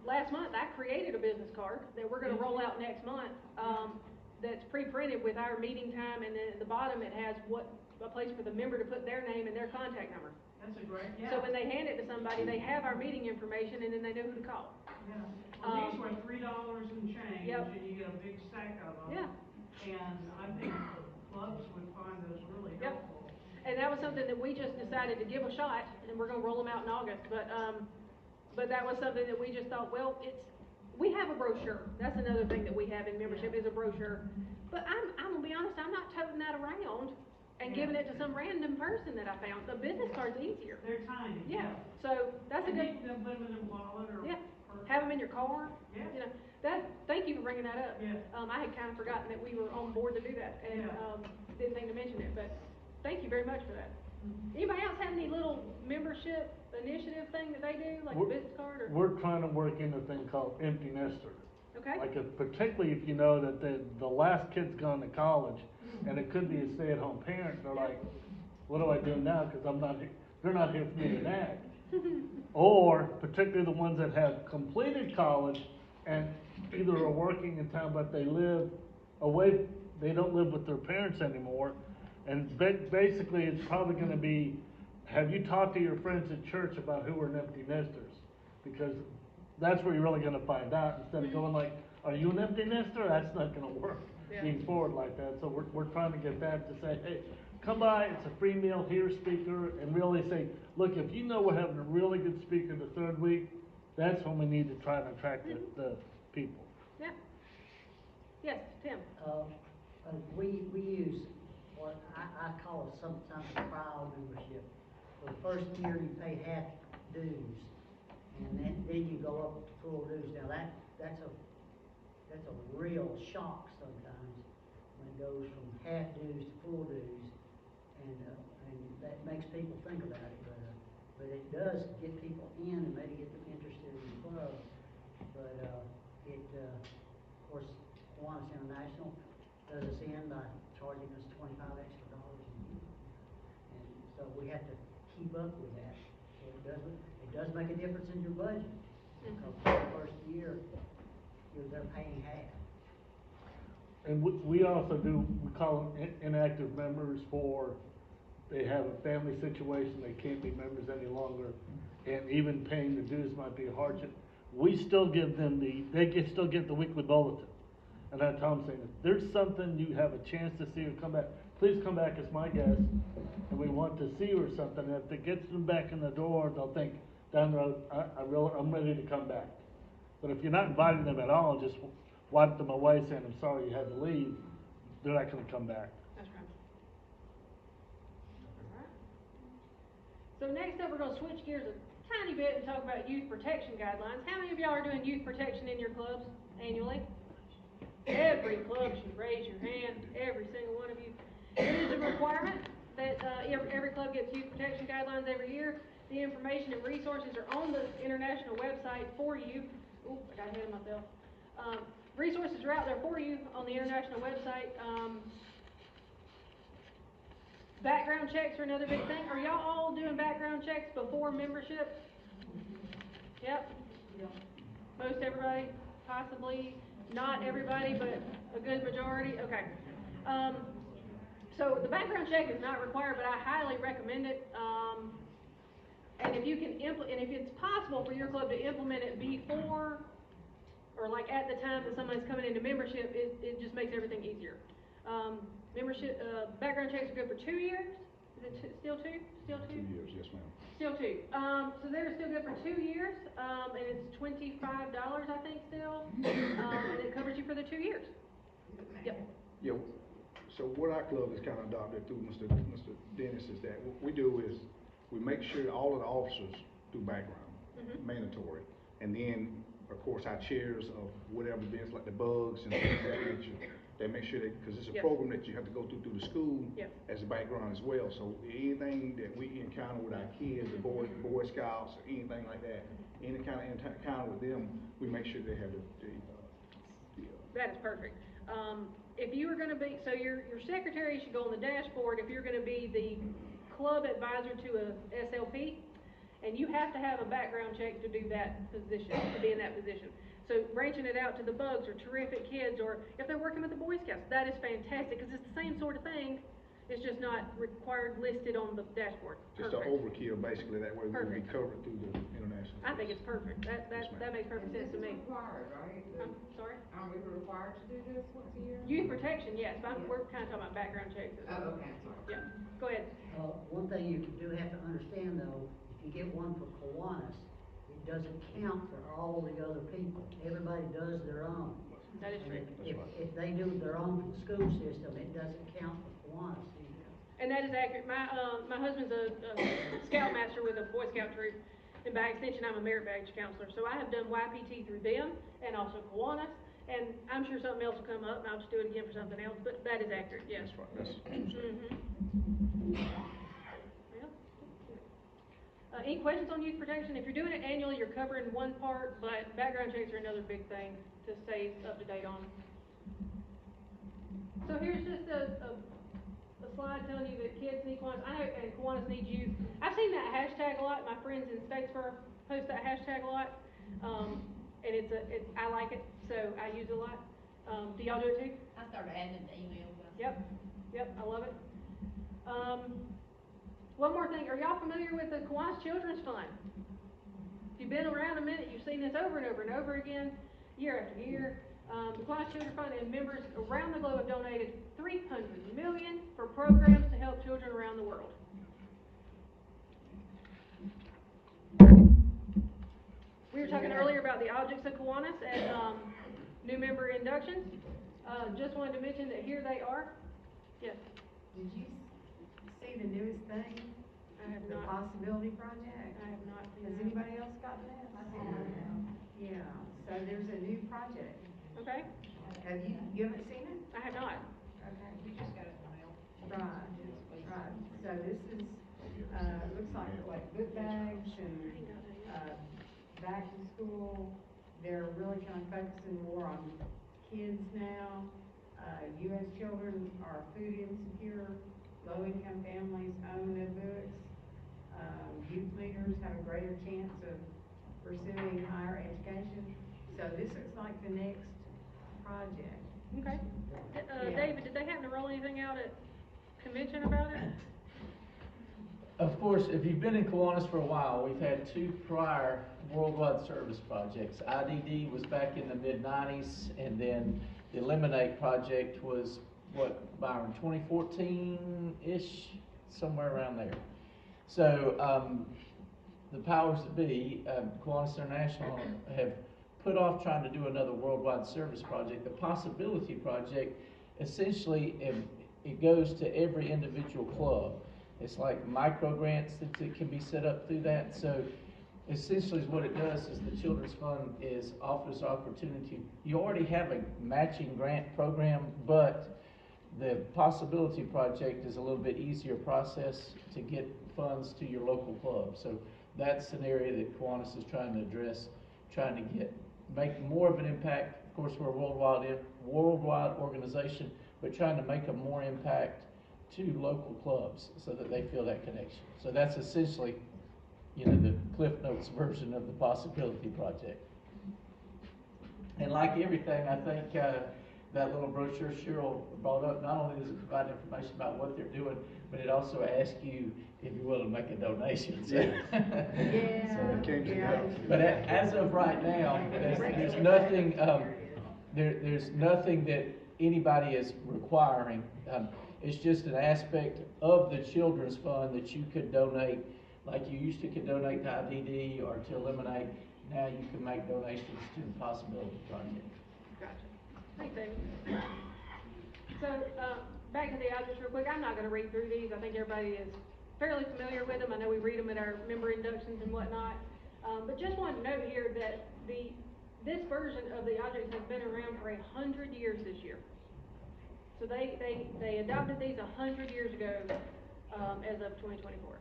Last month I created a business card that we're gonna roll out next month, that's pre-printed with our meeting time, and then at the bottom it has a place for the member to put their name and their contact number. That's a great, yeah. So when they hand it to somebody, they have our meeting information, and then they know who to call. Yeah. Well, these were $3 and change, and you get a big stack of them. Yeah. And I think clubs would find those really helpful. And that was something that we just decided to give a shot, and we're gonna roll them out in August, but that was something that we just thought, well, we have a brochure. That's another thing that we have in membership is a brochure. But I'm gonna be honest, I'm not toting that around and giving it to some random person that I found. The business card's easier. They're tiny. Yeah. So that's a good. You can put them in a wallet or. Yeah. Have them in your car. Yeah. Thank you for bringing that up. Yeah. I had kind of forgotten that we were on board to do that, and didn't think to mention it, but thank you very much for that. Anybody else have any little membership initiative thing that they do, like a business card or? We're trying to work in a thing called empty nester. Okay. Like particularly if you know that the last kid's gone to college, and it could be a stay-at-home parent, they're like, what do I do now? Because they're not here for me to nag. Or particularly the ones that have completed college and either are working in town, but they live away, they don't live with their parents anymore. And basically it's probably gonna be, have you talked to your friends at church about who are empty nesters? Because that's where you're really gonna find out, instead of going like, are you an empty nester? That's not gonna work, being forward like that. So we're trying to get that to say, hey, come by, it's a free meal, here's speaker, and really say, look, if you know we're having a really good speaker the 3rd week, that's when we need to try and attract the people. Yeah. Yes, Tim. We use what I call it sometimes a trial membership. For the first year you pay half dues, and then you go up to full dues. Now that's a real shock sometimes when it goes from half dues to full dues, and that makes people think about it. But it does get people in and maybe get them interested in the club. But of course, Kiwanis International does us in by up with that. So it does make a difference in your budget, because for the first year, they're paying half. And we also do, we call them inactive members for, they have a family situation, they can't be members any longer, and even paying the dues might be a hardship. We still give them still get the weekly bulletin. And I tell them, saying, if there's something you have a chance to see or come back, please come back as my guest, and we want to see you or something. And if it gets them back in the door, they'll think, down the road, I'm ready to come back. But if you're not inviting them at all, just wipe them away saying, I'm sorry you had to leave, they're not gonna come back. That's right. Alright. So next up, we're gonna switch gears a tiny bit and talk about youth protection guidelines. How many of y'all are doing youth protection in your clubs annually? Every club should raise your hand, every single one of you. It is a requirement that every club gets youth protection guidelines every year. The information and resources are on the international website for you. Ooh, I got ahead of myself. Resources are out there for you on the international website. Background checks are another big thing. Are y'all all doing background checks before membership? Yep. Most everybody, possibly not everybody, but a good majority. Okay. So the background check is not required, but I highly recommend it. And if you can and if it's possible for your club to implement it before or like at the time that somebody's coming into membership, it just makes everything easier. Membership background checks are good for 2 years. Is it still 2? Still 2? 2 years, yes, ma'am. Still 2. So they're still good for 2 years, and it's $25, I think, still, and it covers you for the 2 years. Yep. Yeah, so what our club has kind of adopted through Mr. Dennis is that what we do is we make sure all of the officers do background, mandatory, and then, of course, our chairs of whatever events like the bugs and things of that nature, they make sure that, because it's a program that you have to go through the school as a background as well. So anything that we encounter with our kids, the Boy Scouts, or anything like that, any kind of encounter with them, we make sure they have the That is perfect. If you are going to be, so your secretary should go on the dashboard if you're going to be the club advisor to a SLP, and you have to have a background check to do that position, to be in that position. So branching it out to the Bugs or Terrific Kids, or if they're working with the Boy Scouts, that is fantastic, because it's the same sort of thing. It's just not required, listed on the dashboard. Just an overkill, basically, that way we'll be covered through the international. I think it's perfect. That makes perfect sense to me. This is required, right? I'm sorry? Are we required to do this once a year? Youth protection, yes, but we're kind of talking about background checks. Oh, okay, sorry. Yeah, go ahead. One thing you do have to understand though, if you get one for Kiwanis, it doesn't count for all the other people. Everybody does their own. That is true. If they do their own for the school system, it doesn't count for Kiwanis either. And that is accurate. My husband's a scoutmaster with a Boy Scout troop, and by extension, I'm a merit badge counselor. So I have done YPT through them and also Kiwanis, and I'm sure something else will come up, and I'll just do it again for something else. But that is accurate. Yes. That's right. Any questions on youth protection? If you're doing it annually, you're covering one part, but background checks are another big thing to stay up to date on. So here's just a slide telling you that kids need Kiwanis. I know, and Kiwanis needs youth. I've seen that hashtag a lot. My friends in Statesboro post that hashtag a lot, and I like it, so I use it a lot. Do y'all do it too? I started adding it to emails. Yep, I love it. One more thing, are y'all familiar with the Kiwanis Children's Fund? If you've been around a minute, you've seen this over and over and over again, year after year. The Kiwanis Children's Fund and members around the globe have donated $300 million for programs to help children around the world. We were talking earlier about the objects of Kiwanis and new member inductions. Just wanted to mention that here they are. Yes. Did you see the newest thing? I have the not. Possibility Project? I have not seen Has that. anybody else gotten this? Yeah, so there's a new project. Okay. You haven't seen it? I have not. Okay. We just got it in the mail. Right. So this is, looks like book bags and, back to school. They're really kind of focusing more on kids now. U.S. children are food insecure. Low-income families own no books. youth leaders have a greater chance of pursuing higher education. So this looks like the next project. Okay. Yeah. David, did they happen to roll anything out at convention about it? Of course, if you've been in Kiwanis for a while, we've had two prior worldwide service projects. IDD was back in the mid-90s, and then the Eliminate project was, what, Byron, 2014-ish, somewhere around there. So, the powers that be, Kiwanis International, have put off trying to do another worldwide service project. The Possibility Project, essentially, it goes to every individual club. It's like micro grants that can be set up through that. So essentially what it does is the Children's Fund offers opportunity. You already have a matching grant program, but the Possibility Project is a little bit easier process to get funds to your local club. So that's an area that Kiwanis is trying to address, trying to make more of an impact. Of course, we're a worldwide organization, but trying to make a more impact to local clubs so that they feel that connection. So that's essentially, the Cliff Notes version of the Possibility Project. And like everything, I think that little brochure Cheryl brought up, not only does it provide information about what they're doing, but it also asks you if you're willing to make a donation. So, but as of right now, there's nothing. There's nothing that anybody is requiring. It's just an aspect of the Children's Fund that you could donate, like you used to could donate to IDD or to Eliminate. Now you can make donations to the Possibility Project. Gotcha. Thanks, David. So, back to the objects real quick. I'm not going to read through these. I think everybody is fairly familiar with them. I know we read them at our member inductions and whatnot. But just wanted to note here that this version of the objects has been around for 100 years this year. So they adopted these 100 years ago, as of 2024.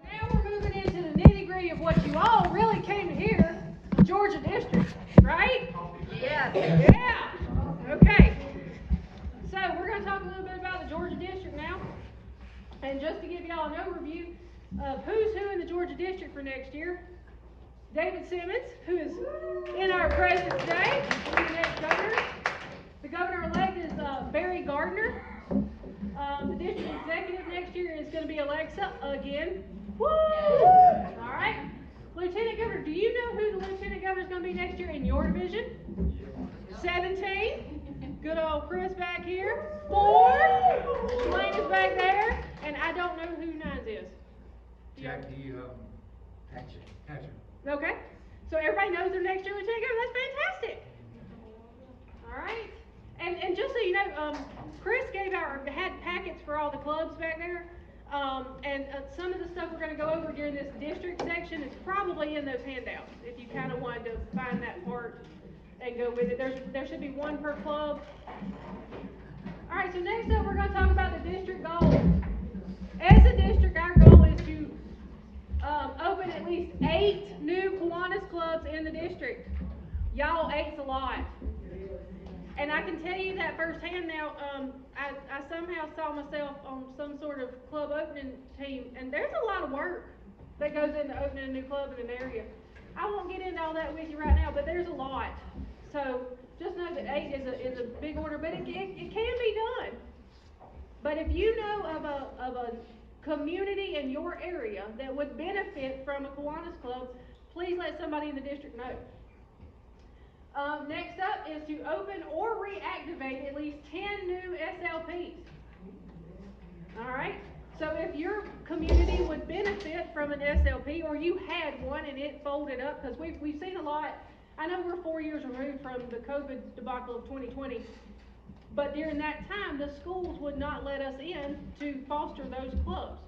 Now we're moving into the nitty-gritty of what you all really came to hear, Georgia District, right? Yes. Yeah. Okay. So we're going to talk a little bit about the Georgia District now. And just to give y'all an overview of who's who in the Georgia District for next year, David Simmons, who is in our presence today, the next governor. The governor-elect is Barry Gardner. The district executive next year is going to be Alexa again. Woo! All right. Lieutenant Governor, do you know who the Lieutenant Governor is going to be next year in your division? 17. Good old Chris back here. 4. Lane is back there. And I don't know who 9 is. Jackie, Hatcher. Okay. So everybody knows their next year Lieutenant Governor. That's fantastic. All right. And just so you know, Chris had packets for all the clubs back there. And some of the stuff we're going to go over during this district section is probably in those handouts. If you kind of wanted to find that part and go with it, there should be 1 per club. All right. So next up, we're going to talk about the district goals. As a district, our goal is to open at least 8 new Kiwanis clubs in the district. Y'all, 8's a lot. And I can tell you that firsthand now. I somehow saw myself on some sort of club opening team, and there's a lot of work that goes into opening a new club in an area. I won't get into all that with you right now, but there's a lot. So just know that 8 is a big order, but it can be done. But if you know of a community in your area that would benefit from a Kiwanis club, please let somebody in the district know. Next up is to open or reactivate at least 10 new SLPs. All right. So if your community would benefit from an SLP, or you had one and it folded up, because we've seen a lot. I know we're 4 years removed from the COVID debacle of 2020, but during that time, the schools would not let us in to foster those clubs,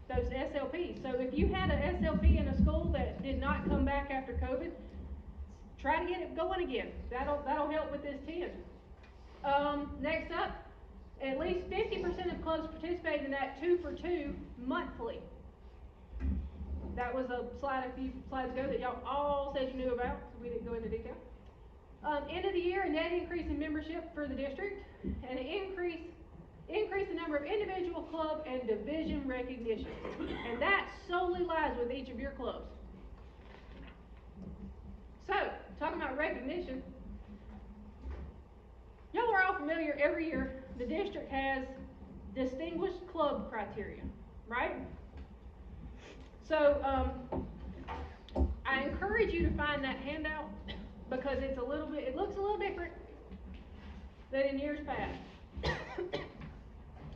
those SLPs. So if you had an SLP in a school that did not come back after COVID, try to get it going again. That'll help with this 10. Next up, at least 50% of clubs participate in that 2 for 2 monthly. That was a slide a few slides ago that y'all all said you knew about, so we didn't go into detail. End of the year, a net increase in membership for the district, and an increase increase the number of individual, club, and division recognitions. And that solely lies with each of your clubs. So, talking about recognition, y'all are all familiar, every year the district has distinguished club criteria, right? So, I encourage you to find that handout because it looks a little different than in years past.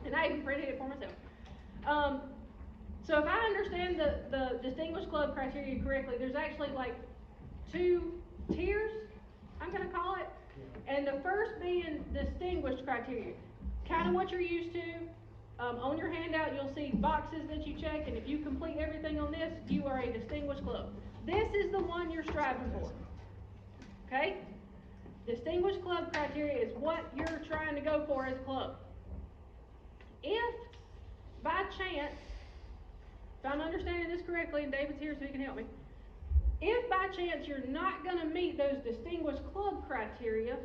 And I even printed it for myself. So if I understand the distinguished club criteria correctly, there's actually like 2 tiers, I'm gonna call it. And the first being distinguished criteria, kind of what you're used to. On your handout, you'll see boxes that you check, and if you complete everything on this, you are a distinguished club. This is the one you're striving for. Okay? Distinguished club criteria is what you're trying to go for as a club. If, by chance, if I'm understanding this correctly, and David's here so he can help me, if by chance you're not going to meet those distinguished club criteria,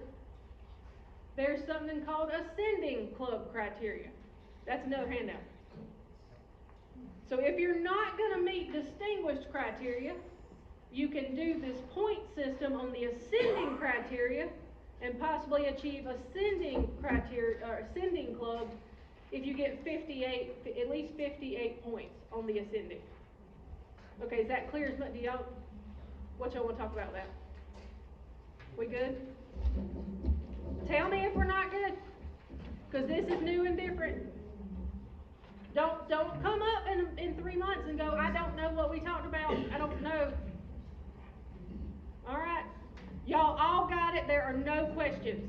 there's something called ascending club criteria. That's another handout. So if you're not going to meet distinguished criteria, you can do this point system on the ascending criteria and possibly achieve ascending criteria or ascending club if you get at least 58 points on the ascending. Okay, is that clear as much? What y'all want to talk about that? We good? Tell me if we're not good, because this is new and different. Don't come up in 3 months and go, I don't know what we talked about. I don't know. All right. Y'all all got it. There are no questions.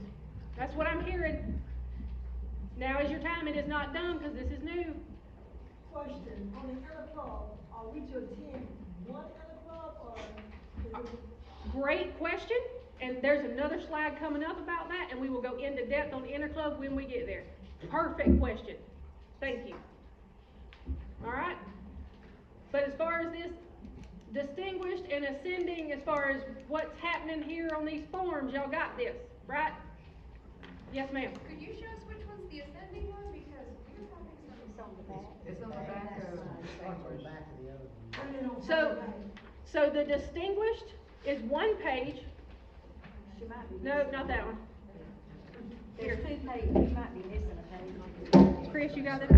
That's what I'm hearing. Now is your time. It is not done because this is new. Question, on the inner club, are we to attend one inner club or? Great question. And there's another slide coming up about that, and we will go into depth on inner club when we get there. Perfect question. Thank you. All right. But as far as this distinguished and ascending, as far as what's happening here on these forms, y'all got this, right? Yes, ma'am. Could you show us which one's the ascending one? Because we were having some. It's on the back. It's on the back of. On the back of the other one. So the distinguished is 1 page. She might be. No, not that one. There's 2 pages, you might be missing a page. Chris, you got it?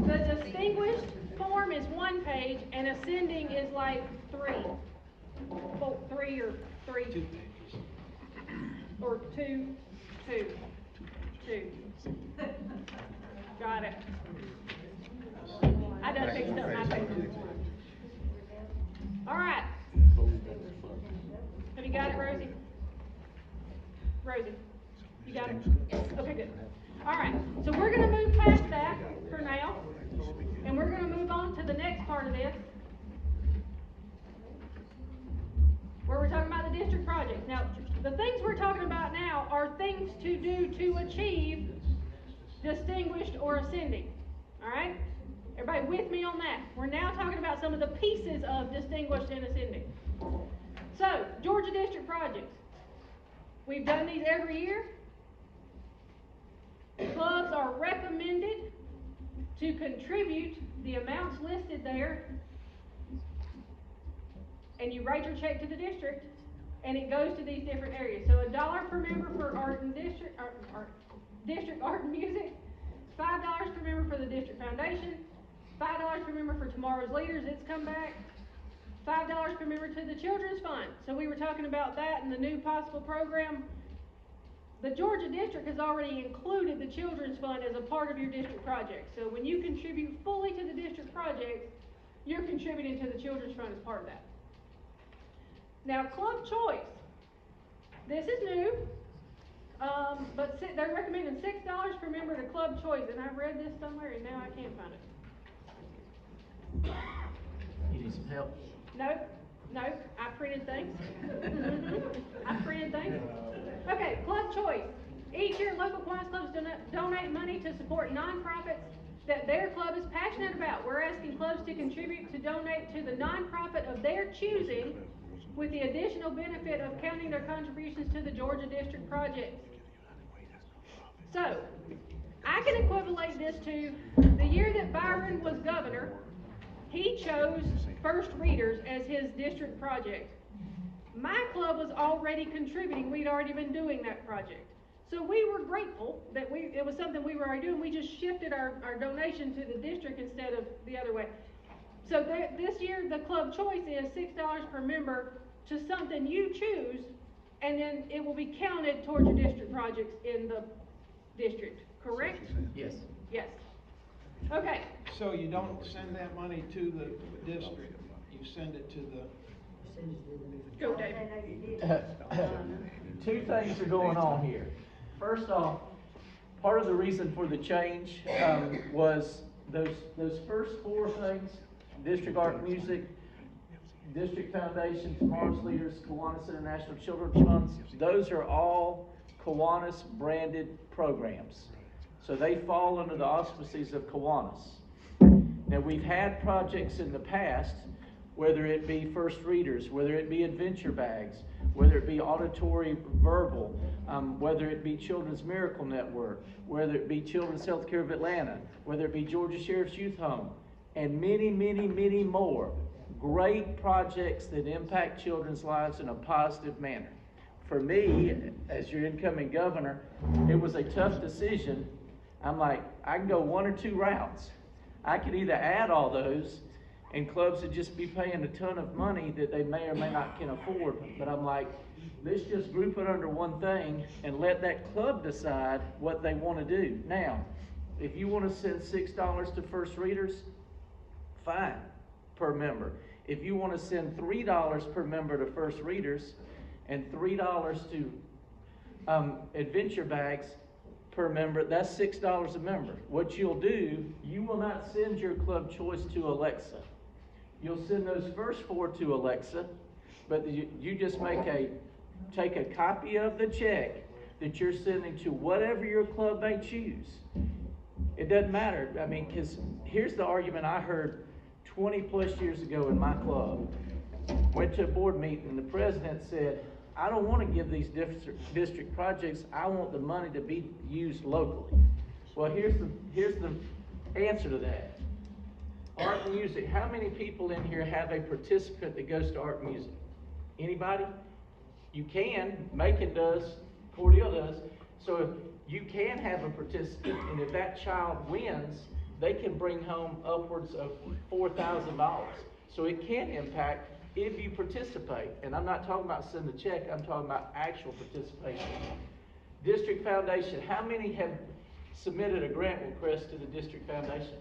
The distinguished form is 1 page, and ascending is like 3 or 3. 2 pages. Or 2. Got it. I done fixed up my paper. All right. Have you got it, Rosie? Rosie, you got it? Okay, good. All right, so we're going to move past that for now, and we're going to move on to the next part of this, where we're talking about the district projects. Now, the things we're talking about now are things to do to achieve distinguished or ascending. All right? Everybody with me on that? We're now talking about some of the pieces of distinguished and ascending. So, Georgia district projects. We've done these every year. Clubs are recommended to contribute the amounts listed there, and you write your check to the district, and it goes to these different areas. So $1 per member for art and district art and music, $5 per member for the district foundation, $5 per member for Tomorrow's Leaders, it's come back, $5 per member to the Children's Fund. So we were talking about that in the new possible program. The Georgia district has already included the Children's Fund as a part of your district project. So when you contribute fully to the district project, you're contributing to the Children's Fund as part of that. Now, club choice. This is new, but they're recommending $6 per member to club choice, and I read this somewhere, and now I can't find it. You need some help? Nope, I printed things. I printed things. Okay, club choice. Each year, local Kiwanis clubs donate money to support nonprofits that their club is passionate about. We're asking clubs to contribute to donate to the nonprofit of their choosing, with the additional benefit of counting their contributions to the Georgia district projects. So, I can equivalent this to the year that Byron was governor, he chose first readers as his district project. My club was already contributing, we'd already been doing that project. So we were grateful that it was something we were already doing, we just shifted our donation to the district instead of the other way. So this year, the club choice is $6 per member to something you choose, and then it will be counted towards your district projects in the district, correct? Yes. Yes. Okay. So you don't send that money to the district, you send it to the. Go, David. Two things are going on here. First off, part of the reason for the change was those first four things: District Art and Music, District Foundation, Tomorrow's Leaders, Kiwanis International Children's Funds. Those are all Kiwanis branded programs. So they fall under the auspices of Kiwanis. Now, we've had projects in the past, whether it be first readers, whether it be adventure bags, whether it be auditory verbal, whether it be Children's Miracle Network, whether it be Children's Healthcare of Atlanta, whether it be Georgia Sheriff's Youth Home, and many, many, many more great projects that impact children's lives in a positive manner. For me, as your incoming governor, it was a tough decision. I'm like, I can go one or two routes. I could either add all those, and clubs would just be paying a ton of money that they may or may not can afford. But I'm like, let's just group it under one thing and let that club decide what they want to do. Now, if you want to send $6 to first readers, fine, per member. If you want to send $3 per member to first readers and $3 to adventure bags per member, that's $6 a member. What you'll do, you will not send your club choice to Alexa. You'll send those first four to Alexa, but you just take a copy of the check that you're sending to whatever your club may choose. It doesn't matter. I mean, because here's the argument I heard 20 plus years ago in my club. Went to a board meeting and the president said, I don't want to give these district projects, I want the money to be used locally. Well, here's the answer to that. Art and music. How many people in here have a participant that goes to art and music? Anybody? You can. Macon does. Cordell does. So you can have a participant, and if that child wins, they can bring home upwards of $4,000. So it can impact if you participate. And I'm not talking about send a check, I'm talking about actual participation. District Foundation. How many have submitted a grant request to the District Foundation?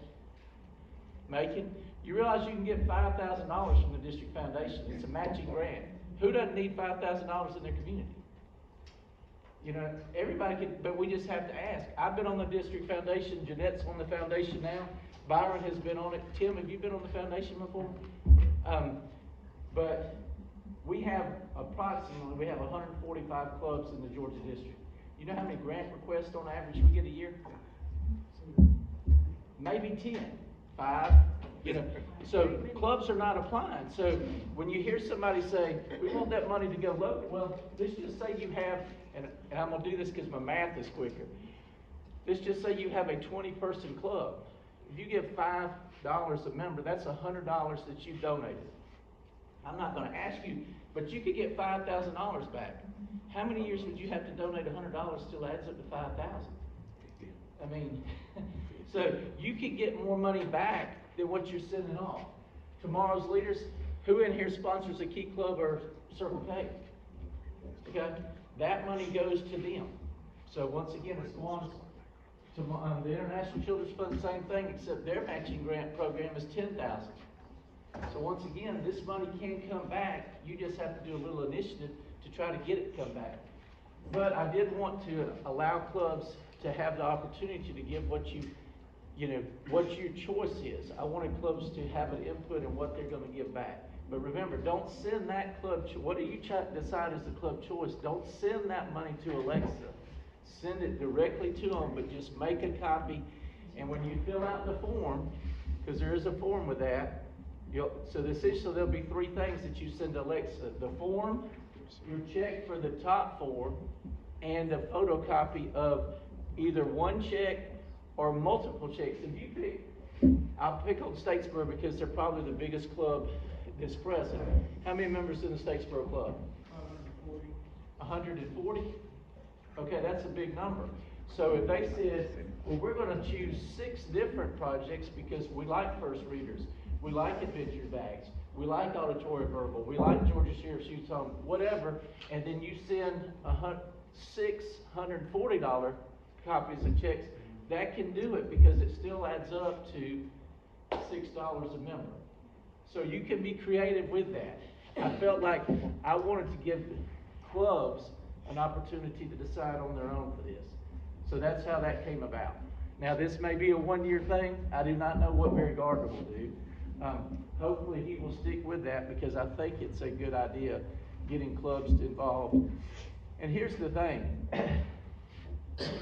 Macon, you realize you can get $5,000 from the District Foundation. It's a matching grant. Who doesn't need $5,000 in their community? You know, everybody can, but we just have to ask. I've been on the District Foundation. Jeanette's on the foundation now. Byron has been on it. Tim, have you been on the foundation before? But we have approximately, we have 145 clubs in the Georgia district. You know how many grant requests on average we get a year? Maybe 10. 5, you know, so clubs are not applying. So when you hear somebody say, we want that money to go local, well, let's just say you have, and I'm going to do this because my math is quicker. Let's just say you have a 20-person club. If you give $5 a member, that's $100 that you've donated. I'm not going to ask you, but you could get $5,000 back. How many years would you have to donate $100 till it adds up to 5,000? I mean, so you could get more money back than what you're sending off. Tomorrow's Leaders, who in here sponsors a Key Club or Circle K? Okay, that money goes to them. So once again, it's Kiwanis. The International Children's Fund, same thing, except their matching grant program is $10,000. So once again, this money can come back. You just have to do a little initiative to try to get it to come back. But I did want to allow clubs to have the opportunity to give what what your choice is. I wanted clubs to have an input in what they're going to give back. But remember, don't send that club, what do you decide is the club choice? Don't send that money to Alexa. Send it directly to them, but just make a copy. And when you fill out the form, because there is a form with that, so there'll be 3 things that you send to Alexa. The form, your check for the top 4, and a photocopy of either one check or multiple checks. If you pick, I'll pick on Statesboro because they're probably the biggest club that's present. How many members in the Statesboro club? 140? Okay, that's a big number. So if they said, well, we're gonna choose 6 different projects because we like first readers, we like adventure bags, we like auditory verbal, we like Georgia Sheriff's Youth Home, whatever, and then you send $640 copies of checks, that can do it because it still adds up to $6 a member. So you can be creative with that. I felt like I wanted to give clubs an opportunity to decide on their own for this. So that's how that came about. Now this may be a one-year thing. I do not know what Barry Gardner will do. Hopefully he will stick with that because I think it's a good idea getting clubs involved. And here's the thing.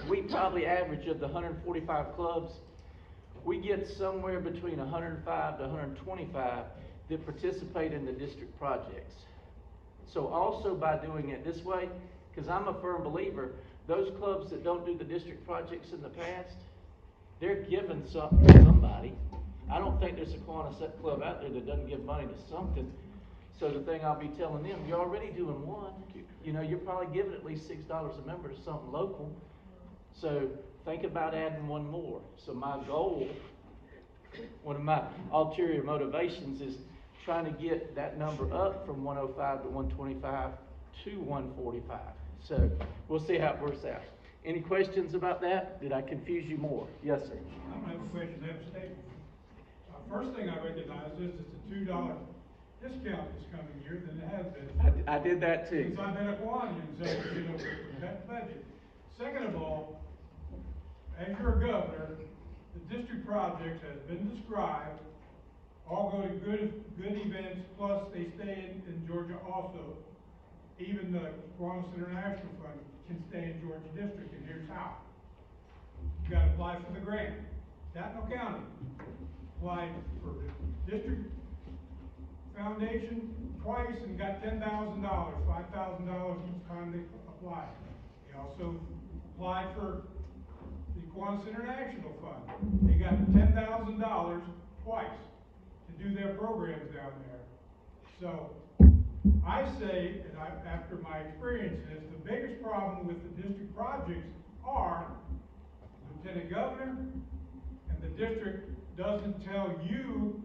We probably average of the 145 clubs, we get somewhere between 105 to 125 that participate in the district projects. So also by doing it this way, because I'm a firm believer, those clubs that don't do the district projects in the past, they're giving something to somebody. I don't think there's a Kiwanis club out there that doesn't give money to something. So the thing I'll be telling them, you're already doing one. You know, you're probably giving at least $6 a member to something local. So think about adding one more. So my goal, one of my ulterior motivations is trying to get that number up from 105 to 125 to 145. So we'll see how it works out. Any questions about that? Did I confuse you more? Yes, sir. I don't have a question, I have a statement. First thing I recognize is it's a $2 discount this coming year than it has been. I did that too. Since I've been a Kiwanian, so, you know, that budget. Second of all, as your governor, the district projects has been described, all go to good events, plus they stay in Georgia also. Even the Kiwanis International Fund can stay in Georgia District, and here's how. You gotta apply for the grant. Tatnall County applied for the district foundation twice and got $10,000, $5,000 each time they applied. They also applied for the Kiwanis International Fund. They got $10,000 twice to do their programs down there. So I say, and after my experiences, the biggest problem with the district projects are Lieutenant Governor and the district doesn't tell you,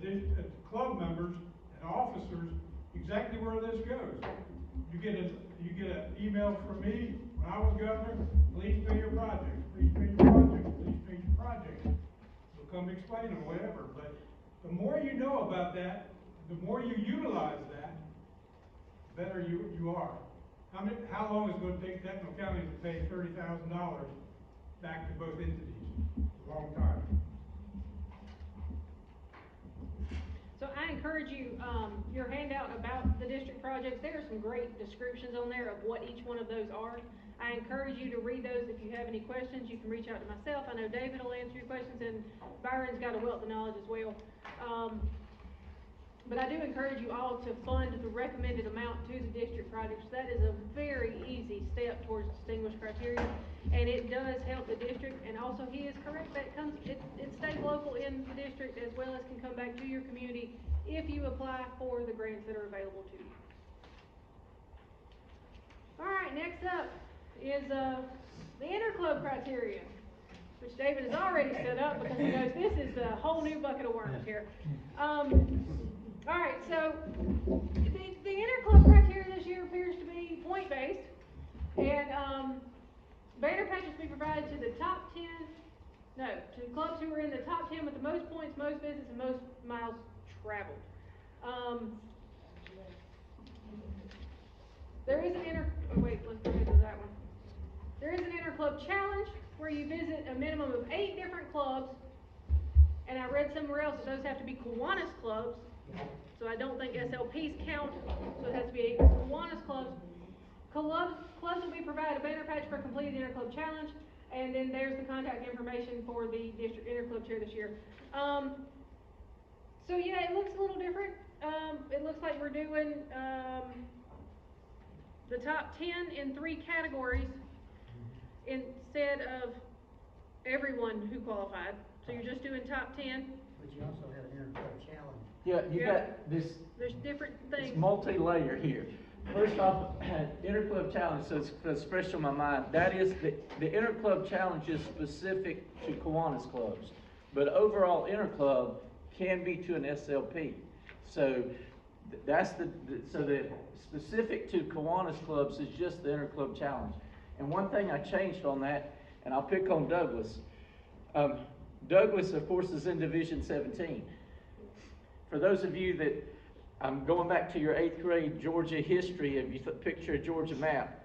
the club members and officers, exactly where this goes. You get an email from me when I was governor, please pay your project, please pay your project, please pay your project. We'll come explain or whatever, but the more you know about that, the more you utilize that, the better you are. How long is it going to take Tatnall County to pay $30,000 back to both entities? A long time. So I encourage you, your handout about the district projects, there are some great descriptions on there of what each one of those are. I encourage you to read those. If you have any questions, you can reach out to myself. I know David will answer your questions, and Byron's got a wealth of knowledge as well. But I do encourage you all to fund the recommended amount to the district projects. That is a very easy step towards distinguished criteria, and it does help the district. And also, he is correct that it stays local in the district as well as can come back to your community if you apply for the grants that are available to you. All right, next up is the interclub criteria, which David has already set up because he knows this is a whole new bucket of worms here. All right, so the interclub criteria this year appears to be point-based, and banner patches will be provided to the top 10, to clubs who are in the top 10 with the most points, most visits, and most miles traveled. There is an wait, let's go ahead to that one. There is an interclub challenge where you visit a minimum of 8 different clubs, and I read somewhere else that those have to be Kiwanis clubs. So I don't think SLPs count, so it has to be Kiwanis clubs. Clubs will be provided a banner patch for completing the interclub challenge, and then there's the contact information for the district interclub chair this year. So yeah, it looks a little different. It looks like we're doing the top 10 in 3 categories, instead of everyone who qualified. So you're just doing top 10. But you also have an interclub challenge. Yeah, you Yeah. got this, There's different things. it's multi-layer here. First off, interclub challenge, so it's fresh on my mind. That is, the interclub challenge is specific to Kiwanis clubs. But overall interclub can be to an SLP. So that's so the specific to Kiwanis clubs is just the interclub challenge. And one thing I changed on that, and I'll pick on Douglas. Douglas, of course, is in Division 17. For those of you that, I'm going back to your 8th grade Georgia history, if you picture a Georgia map,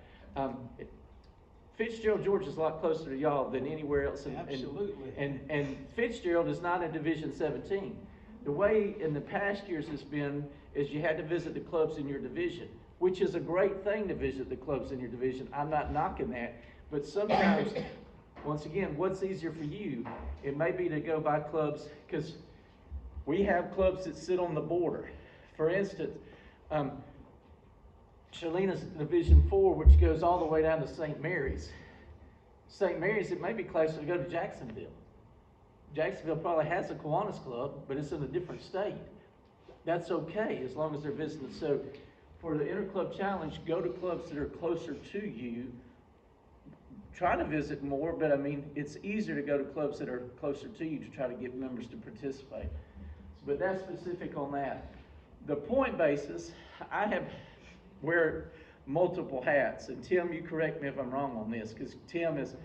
Fitzgerald, Georgia is a lot closer to y'all than anywhere else. Absolutely. And Fitzgerald is not in Division 17. The way in the past years has been is you had to visit the clubs in your division, which is a great thing to visit the clubs in your division. I'm not knocking that, but sometimes, once again, what's easier for you? It may be to go by clubs, because we have clubs that sit on the border. For instance, Shalina's Division 4, which goes all the way down to St. Mary's. St. Mary's, it may be closer to go to Jacksonville. Jacksonville probably has a Kiwanis club, but it's in a different state. That's okay, as long as they're visiting. So for the interclub challenge, go to clubs that are closer to you. Try to visit more, but I mean, it's easier to go to clubs that are closer to you to try to get members to participate. But that's specific on that. The point basis, I wear multiple hats, and Tim, you correct me if I'm wrong on this, because Tim has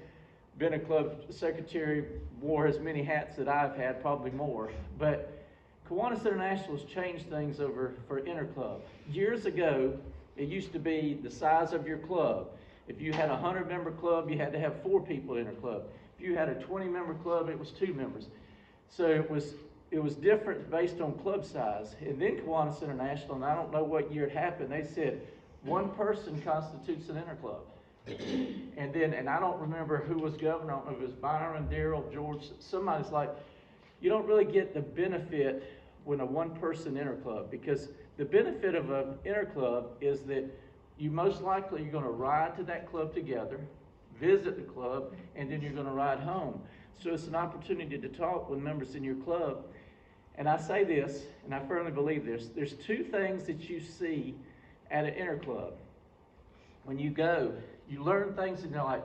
been a club secretary, wore as many hats that I've had, probably more. But Kiwanis International has changed things over for interclub. Years ago, it used to be the size of your club. If you had a 100-member club, you had to have 4 people in a club. If you had a 20-member club, it was 2 members. So it was different based on club size. And then Kiwanis International, and I don't know what year it happened, they said 1 person constitutes an interclub. And I don't remember who was governor. I don't know if it was Byron, Darrell, George. Somebody's like, you don't really get the benefit when a 1-person interclub, because the benefit of an interclub is that you most likely you're going to ride to that club together, visit the club, and then you're going to ride home. So it's an opportunity to talk with members in your club. And I say this, and I firmly believe this, there's 2 things that you see at an interclub. When you go, you learn things and you're like,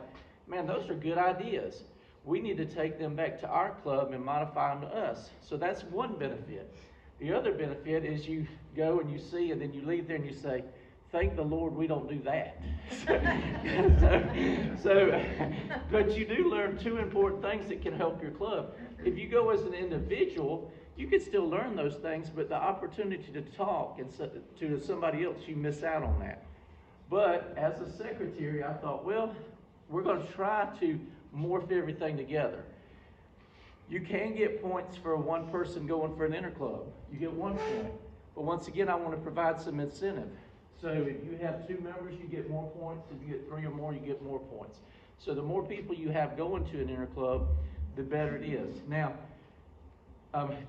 man, those are good ideas. We need to take them back to our club and modify them to us. So that's one benefit. The other benefit is you go and you see, and then you leave there and you say, thank the Lord we don't do that. But you do learn 2 important things that can help your club. If you go as an individual, you can still learn those things, but the opportunity to talk and to somebody else, you miss out on that. But as a secretary, I thought, well, we're going to try to morph everything together. You can get points for 1 person going for an interclub. You get 1 point. But once again, I want to provide some incentive. So if you have 2 members, you get more points. If you get 3 or more, you get more points. So the more people you have going to an interclub, the better it is. Now,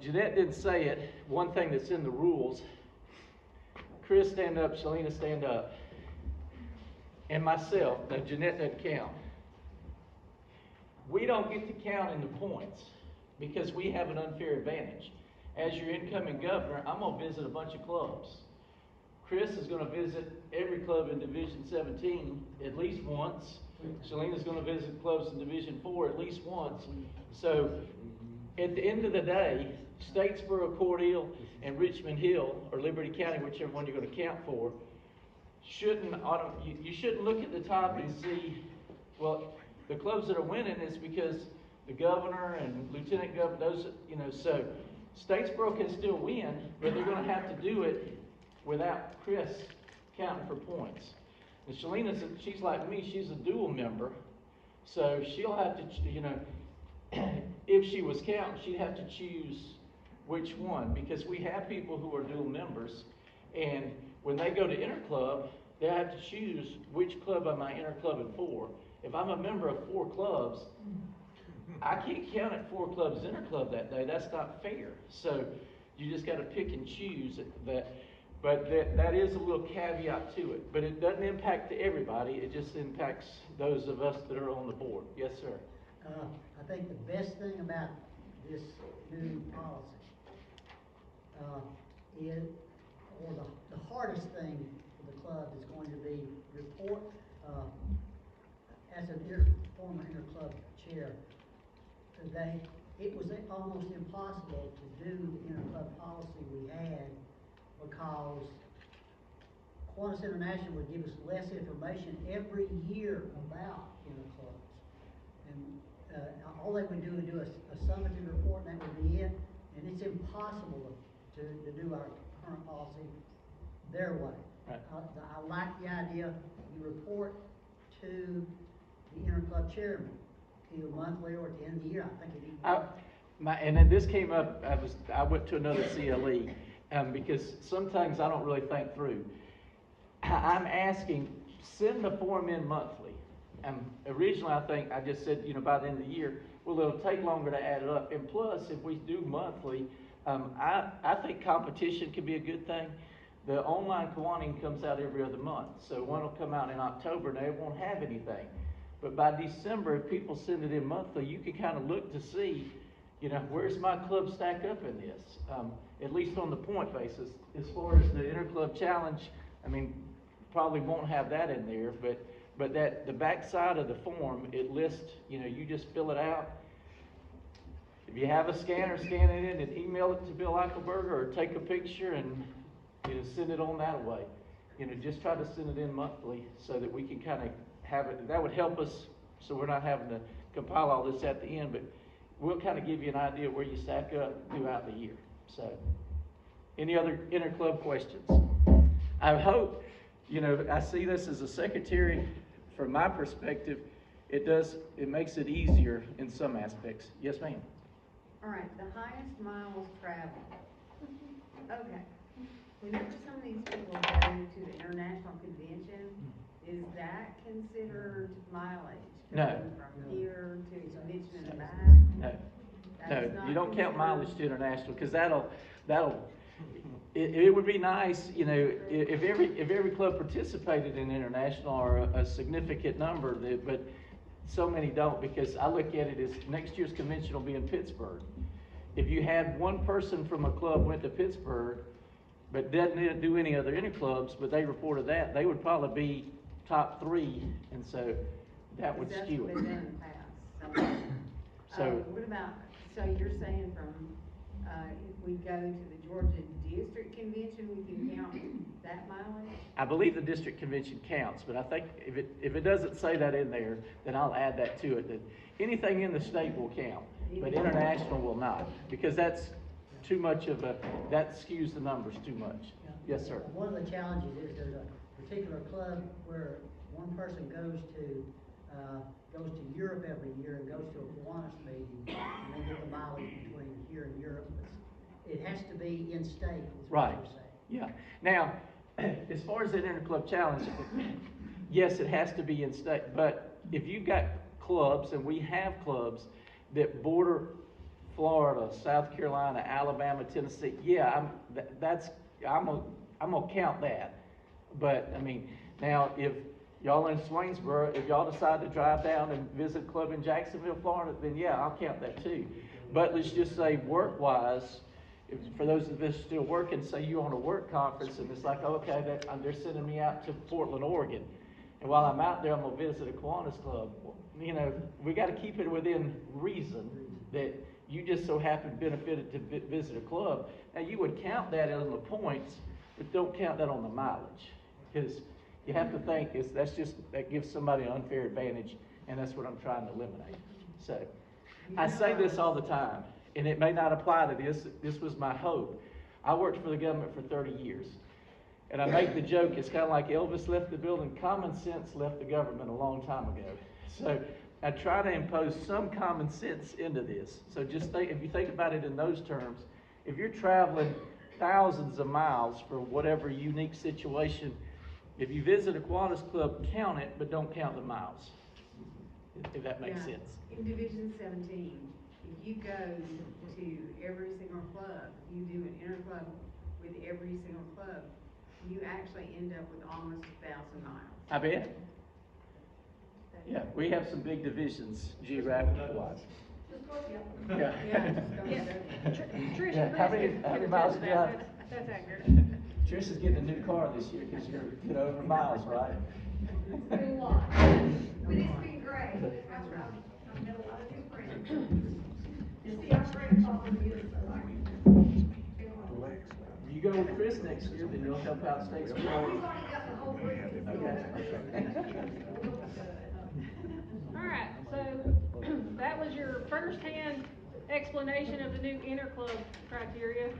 Jeanette didn't say it. One thing that's in the rules, Chris, stand up. Shalina, stand up. And myself, now Jeanette doesn't count. We don't get to count in the points because we have an unfair advantage. As your incoming governor, I'm going to visit a bunch of clubs. Chris is going to visit every club in Division 17 at least once. Shalina's going to visit clubs in Division 4 at least once. So at the end of the day, Statesboro, Cordele, and Richmond Hill, or Liberty County, whichever one you're going to count for, you shouldn't look at the top and see, well, the clubs that are winning is because the governor and lieutenant governor, those, so Statesboro can still win, but they're going to have to do it without Chris counting for points. And Shalina, she's like me, she's a dual member, so she'll have to, if she was counting, she'd have to choose which one, because we have people who are dual members, and when they go to interclub, they have to choose which club am I interclubbing for. If I'm a member of 4 clubs, I can't count at 4 clubs interclub that day. That's not fair. So you just got to pick and choose that. But that is a little caveat to it, but it doesn't impact everybody, it just impacts those of us that are on the board. Yes, sir? I think the best thing about this new policy, or the hardest thing for the club is going to be report, as a former interclub chair, today, it was almost impossible to do the interclub policy we had because Kiwanis International would give us less information every year about interclubs. And all they would do is do a summative report, and that would be it. And it's impossible to do our current policy their way. Right. I like the idea, you report to the interclub chairman, either monthly or at the end of the year. I think it and then this came up, I went to another CLE, because sometimes I don't really think through. I'm asking, send the form in monthly. Originally, I just said, by the end of the year, well, it'll take longer to add it up. And plus, if we do monthly, I think competition can be a good thing. The online Kiwanis comes out every other month. So one will come out in October and they won't have anything. But by December, if people send it in monthly, you can kind of look to see, where's my club stack up in this? At least on the point basis. As far as the interclub challenge, probably won't have that in there, but that the back side of the form, it lists, you just fill it out. If you have a scanner, scan it in and email it to Bill Eichelberger, or take a picture and send it on that way. Just try to send it in monthly so that we can kind of have it. That would help us, so we're not having to compile all this at the end, but we'll kind of give you an idea where you stack up throughout the year. So, any other interclub questions? I hope, I see this as a secretary, from my perspective, it makes it easier in some aspects. Yes, ma'am. All right, the highest miles traveled. Okay. Whenever some of these people go to the international convention, is that considered mileage? No. Going from here to convention and back? No. That's No, not you don't count considered- mileage to international, because it would be nice, if every club participated in international, or a significant number, but so many don't, because I look at it as next year's convention will be in Pittsburgh. If you had one person from a club went to Pittsburgh, but didn't do any other interclubs, but they reported that, they would probably be top 3, and so that would That's skew what it. they've done in the past. So, What about, so you're saying from, if we go to the Georgia District Convention, we can count that mileage? I believe the district convention counts, but I think if it doesn't say that in there, then I'll add that to it, that anything in the state will count, but international will not, because that's too much that skews the numbers too much. Yes, sir. One of the challenges is there's a particular club where one person goes to Europe every year and goes to a Kiwanis meeting, and they get the mileage between here and Europe. It has to be in state, is what Right. you're saying. Yeah. Now, as far as the interclub challenge, yes, it has to be in state, but if you've got clubs, and we have clubs that border Florida, South Carolina, Alabama, Tennessee, yeah, I'm gonna count that. But now if y'all in Swainsboro, if y'all decide to drive down and visit a club in Jacksonville, Florida, then yeah, I'll count that too. But let's just say work-wise, for those of us still working, say you're on a work conference and it's like, okay, they're sending me out to Portland, Oregon. And while I'm out there, I'm gonna visit a Kiwanis club. We gotta keep it within reason that you just so happen benefited to visit a club. Now, you would count that on the points, but don't count that on the mileage. Because you have to think, that gives somebody an unfair advantage, and that's what I'm trying to eliminate. So, I say this all the time, and it may not apply to this. This was my hope. I worked for the government for 30 years. And I make the joke, it's kind of like Elvis left the building, common sense left the government a long time ago. So I try to impose some common sense into this. So just think, if you think about it in those terms, if you're traveling thousands of miles for whatever unique situation, if you visit a Kiwanis club, count it, but don't count the miles, if that makes sense. In Division 17, if you go to every single club, you do an interclub with every single club, you actually end up with almost 1,000 miles. I bet. Yeah, we have some big divisions geographically wise. Yeah. Yeah. Trish Yeah, and how Chris many- can how many attest miles to you that. got? That's accurate. Trish is getting a new car this year because you're, over miles, right? It's been a lot, but it's been great. I've met a lot of new friends. And see, our grandfather is, so I can. You go with Chris next year, then you'll help out States We've Patrol. already got the whole group. All right, so that was your firsthand explanation of the new interclub criteria.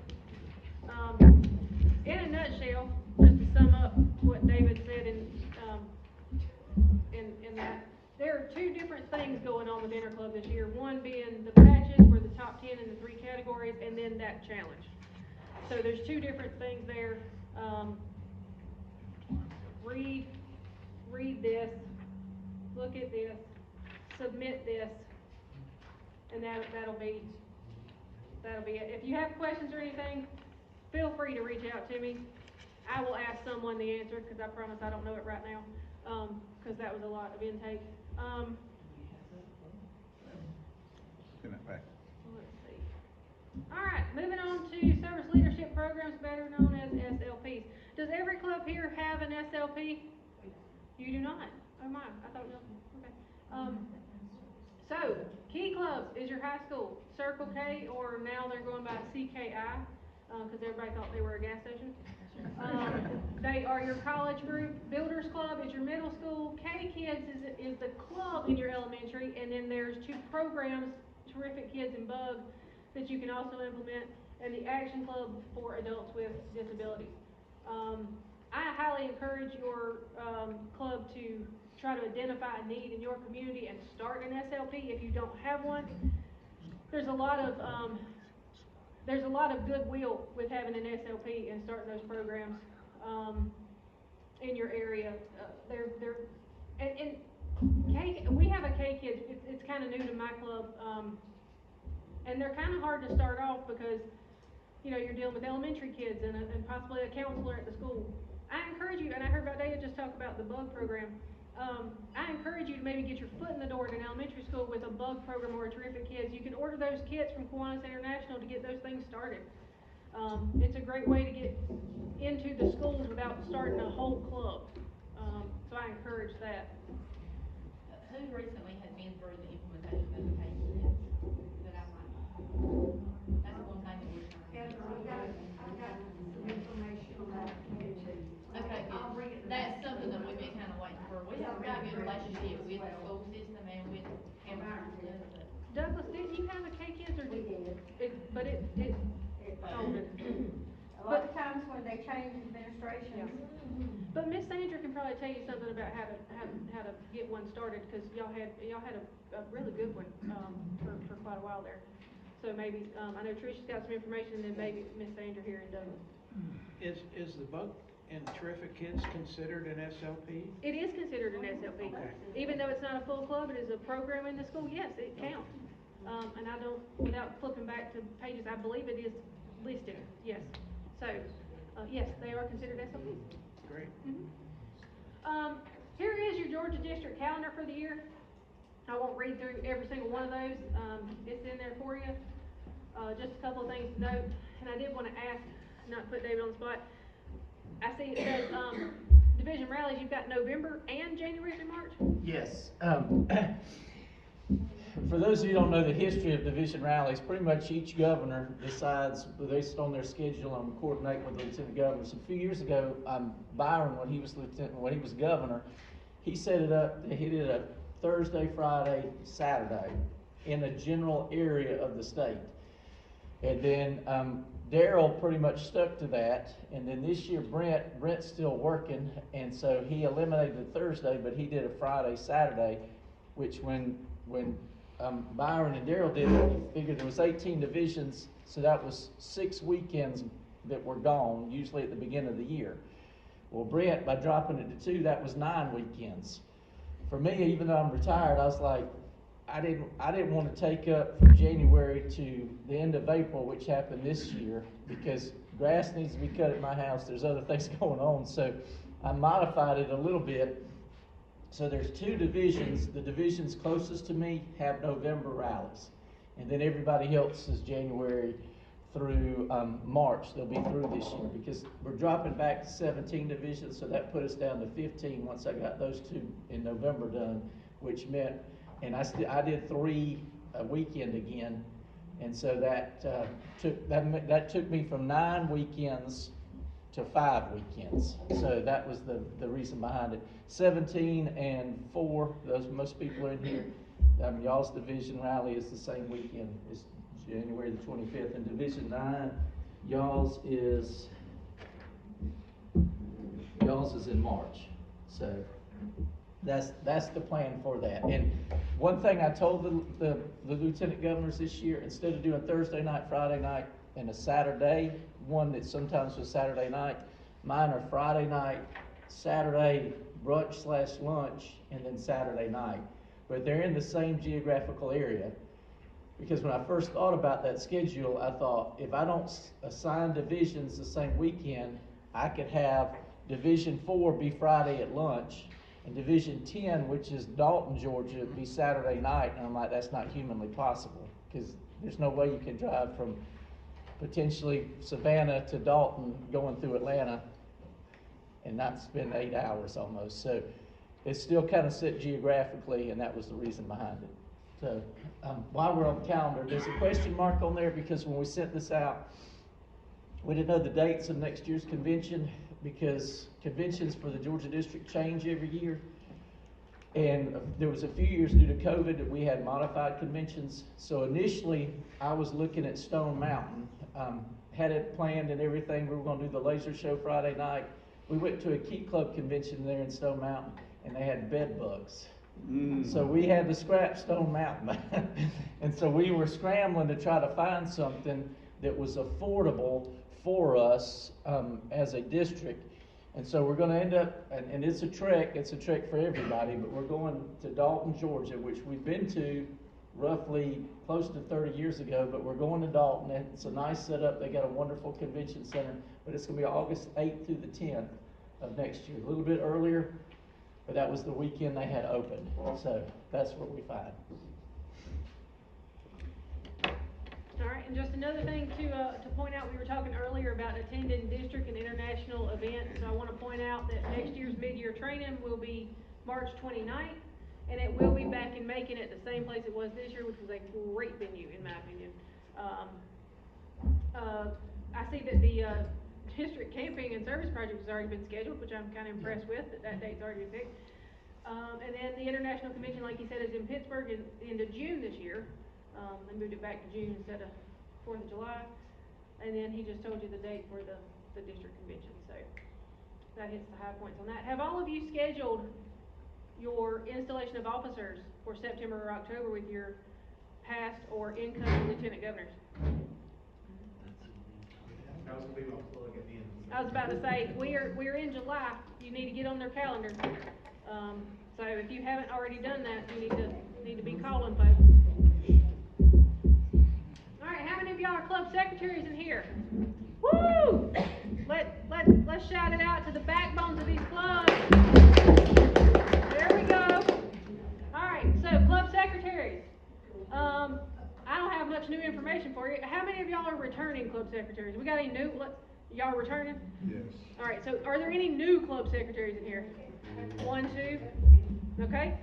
In a nutshell, just to sum up what David said in that, there are two different things going on with interclub this year. One being the patches for the top 10 in the 3 categories, and then that challenge. So there's two different things there. Read this, look at this, submit this, and that'll be it. If you have questions or anything, feel free to reach out to me. I will ask someone the answer, because I promise I don't know it right now, because that was a lot of intake. In that back. Let's see. All right, moving on to service leadership programs, better known as SLPs. Does every club here have an SLP? You do not. Oh my, I thought no. Okay. So, Key Club is your high school. Circle K, or now they're going by CKI, because everybody thought they were a gas station. They are your college group. Builders Club is your middle school. K Kids is the club in your elementary, and then there's 2 programs, Terrific Kids and Bug, that you can also implement, and the Action Club for adults with disabilities. I highly encourage your club to try to identify a need in your community and start an SLP if you don't have one. There's a lot of goodwill with having an SLP and starting those programs in your area. We have a K Kids. It's kind of new to my club, and they're kind of hard to start off because you're dealing with elementary kids and possibly a counselor at the school. I encourage you, and I heard about Daya just talk about the Bug program. I encourage you to maybe get your foot in the door at an elementary school with a Bug program or a Terrific Kids. You can order those kits from Kiwanis International to get those things started. It's a great way to get into the schools without starting a whole club. So I encourage that. Who recently has been through the implementation of the KPIs that I might? That's one thing that we're trying to do. I've got some information on that to get to you. Okay, I'll bring good. it. That's something that we've been kind of waiting for. We have a really good relationship with the school system and with everyone. Douglas, didn't you have a K Kids or We did. it folded? A lot of times when they change administrations. But Miss Sandra can probably tell you something about how to get one started, because y'all had a really good one for quite a while there. So maybe I know Tricia's got some information, and then maybe Miss Sandra here and Douglas. Is the Bug and Terrific Kids considered an SLP? It is considered an SLP, Okay. even though it's not a full club. It is a program in the school. Yes, it counts. And I don't, without flipping back to pages, I believe it is listed. Yes. So, yes, they are considered SLPs. Great. Here is your Georgia District calendar for the year. I won't read through every single one of those. It's in there for you. Just a couple of things to note, and I did want to ask, not put David on the spot. I see it says division rallies. You've got November and January through March. Yes. For those of you who don't know the history of division rallies, pretty much each governor decides based on their schedule and coordinate with the lieutenant governors. A few years ago, Byron, when he was governor, he set it up. He did a Thursday, Friday, Saturday in a general area of the state, and then Darrell pretty much stuck to that. And then this year, Brent's still working, and so he eliminated the Thursday, but he did a Friday, Saturday, which when Byron and Darrell did it, he figured there was 18 divisions, so that was 6 weekends that were gone, usually at the beginning of the year. Well, Brent, by dropping it to 2, that was 9 weekends. For me, even though I'm retired, I was like, I didn't wanna take up from January to the end of April, which happened this year, because grass needs to be cut at my house, there's other things going on, so I modified it a little bit. So there's two divisions, the divisions closest to me have November rallies, and then everybody else is January through, March, they'll be through this year, because we're dropping back to 17 divisions, so that put us down to 15 once I got those two in November done, which meant, and I did 3 a weekend again, and so that took me from 9 weekends to 5 weekends. So that was the reason behind it. 17 and 4, those most people are in here. Y'all's division rally is the same weekend. It's January the 25th. And Division 9, y'all's is in March. So that's the plan for that. And one thing I told the lieutenant governors this year, instead of doing Thursday night, Friday night, and a Saturday, one that sometimes was Saturday night, mine are Friday night, Saturday brunch/lunch, and then Saturday night. But they're in the same geographical area. Because when I first thought about that schedule, I thought, if I don't assign divisions the same weekend, I could have Division 4 be Friday at lunch, and Division 10, which is Dalton, Georgia, be Saturday night. And I'm like, that's not humanly possible, because there's no way you can drive from potentially Savannah to Dalton going through Atlanta and not spend 8 hours almost. So it's still kind of set geographically, and that was the reason behind it. So while we're on the calendar, there's a question mark on there, because when we sent this out, we didn't know the dates of next year's convention, because conventions for the Georgia district change every year. And there was a few years due to COVID that we had modified conventions. So initially, I was looking at Stone Mountain, had it planned and everything. We were gonna do the laser show Friday night. We went to a Key Club convention there in Stone Mountain, and they had bed bugs. So we had to scrap Stone Mountain. And so we were scrambling to try to find something that was affordable for us as a district. And so we're gonna end up, and it's a trek for everybody, but we're going to Dalton, Georgia, which we've been to roughly close to 30 years ago, but we're going to Dalton, and it's a nice setup. They got a wonderful convention center, but it's gonna be August 8th through the 10th of next year, a little bit earlier, but that was the weekend they had open. So that's what we find. All right, and just another thing to point out, we were talking earlier about attending district and international events. So I want to point out that next year's mid-year training will be March 29th, and it will be back in Macon at the same place it was this year, which was a great venue, in my opinion. I see that the district camping and service project has already been scheduled, which I'm kind of impressed with, that date's already been picked. And then the international convention, like you said, is in Pittsburgh into June this year. They moved it back to June instead of 4th of July. And then he just told you the date for the district convention, so that hits the high points on that. Have all of you scheduled your installation of officers for September or October with your past or incoming lieutenant governors? That was gonna be my plug at the end. I was about to say, we're in July, you need to get on their calendar. So if you haven't already done that, you need to be calling folks. Alright, how many of y'all are club secretaries in here? Woo! Let's shout it out to the backbones of these clubs. There we go. Alright, so club secretaries. I don't have much new information for you. How many of y'all are returning club secretaries? We got any new? Y'all returning? Yes. Alright, so are there any new club secretaries in here? 1, 2? Okay.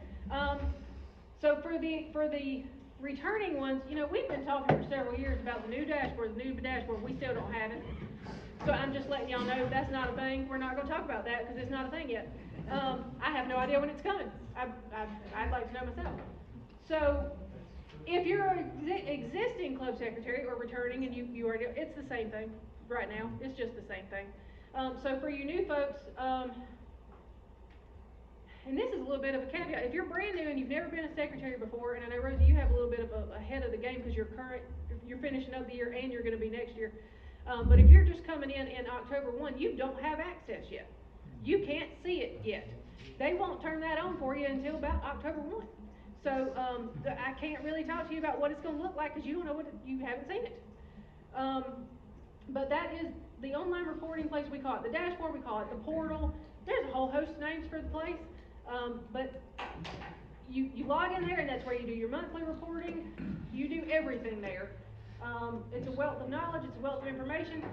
So for the returning ones, you know, we've been talking for several years about the new dashboard. We still don't have it. So I'm just letting y'all know that's not a thing. We're not going to talk about that because it's not a thing yet. I have no idea when it's coming. I'd like to know myself. So if you're an existing club secretary or returning and you already, it's the same thing right now. It's just the same thing. So for you new folks, and this is a little bit of a caveat. If you're brand new and you've never been a secretary before, and I know, Rosie, you have a little bit of a head of the game because you're finishing up the year and you're going to be next year. But if you're just coming in October 1, you don't have access yet. You can't see it yet. They won't turn that on for you until about October 1. So, I can't really talk to you about what it's gonna look like, cause you don't know what, you haven't seen it. But that is the online reporting place, we call it the dashboard, we call it the portal, there's a whole host of names for the place. But you log in there and that's where you do your monthly reporting, you do everything there. It's a wealth of knowledge, it's a wealth of information.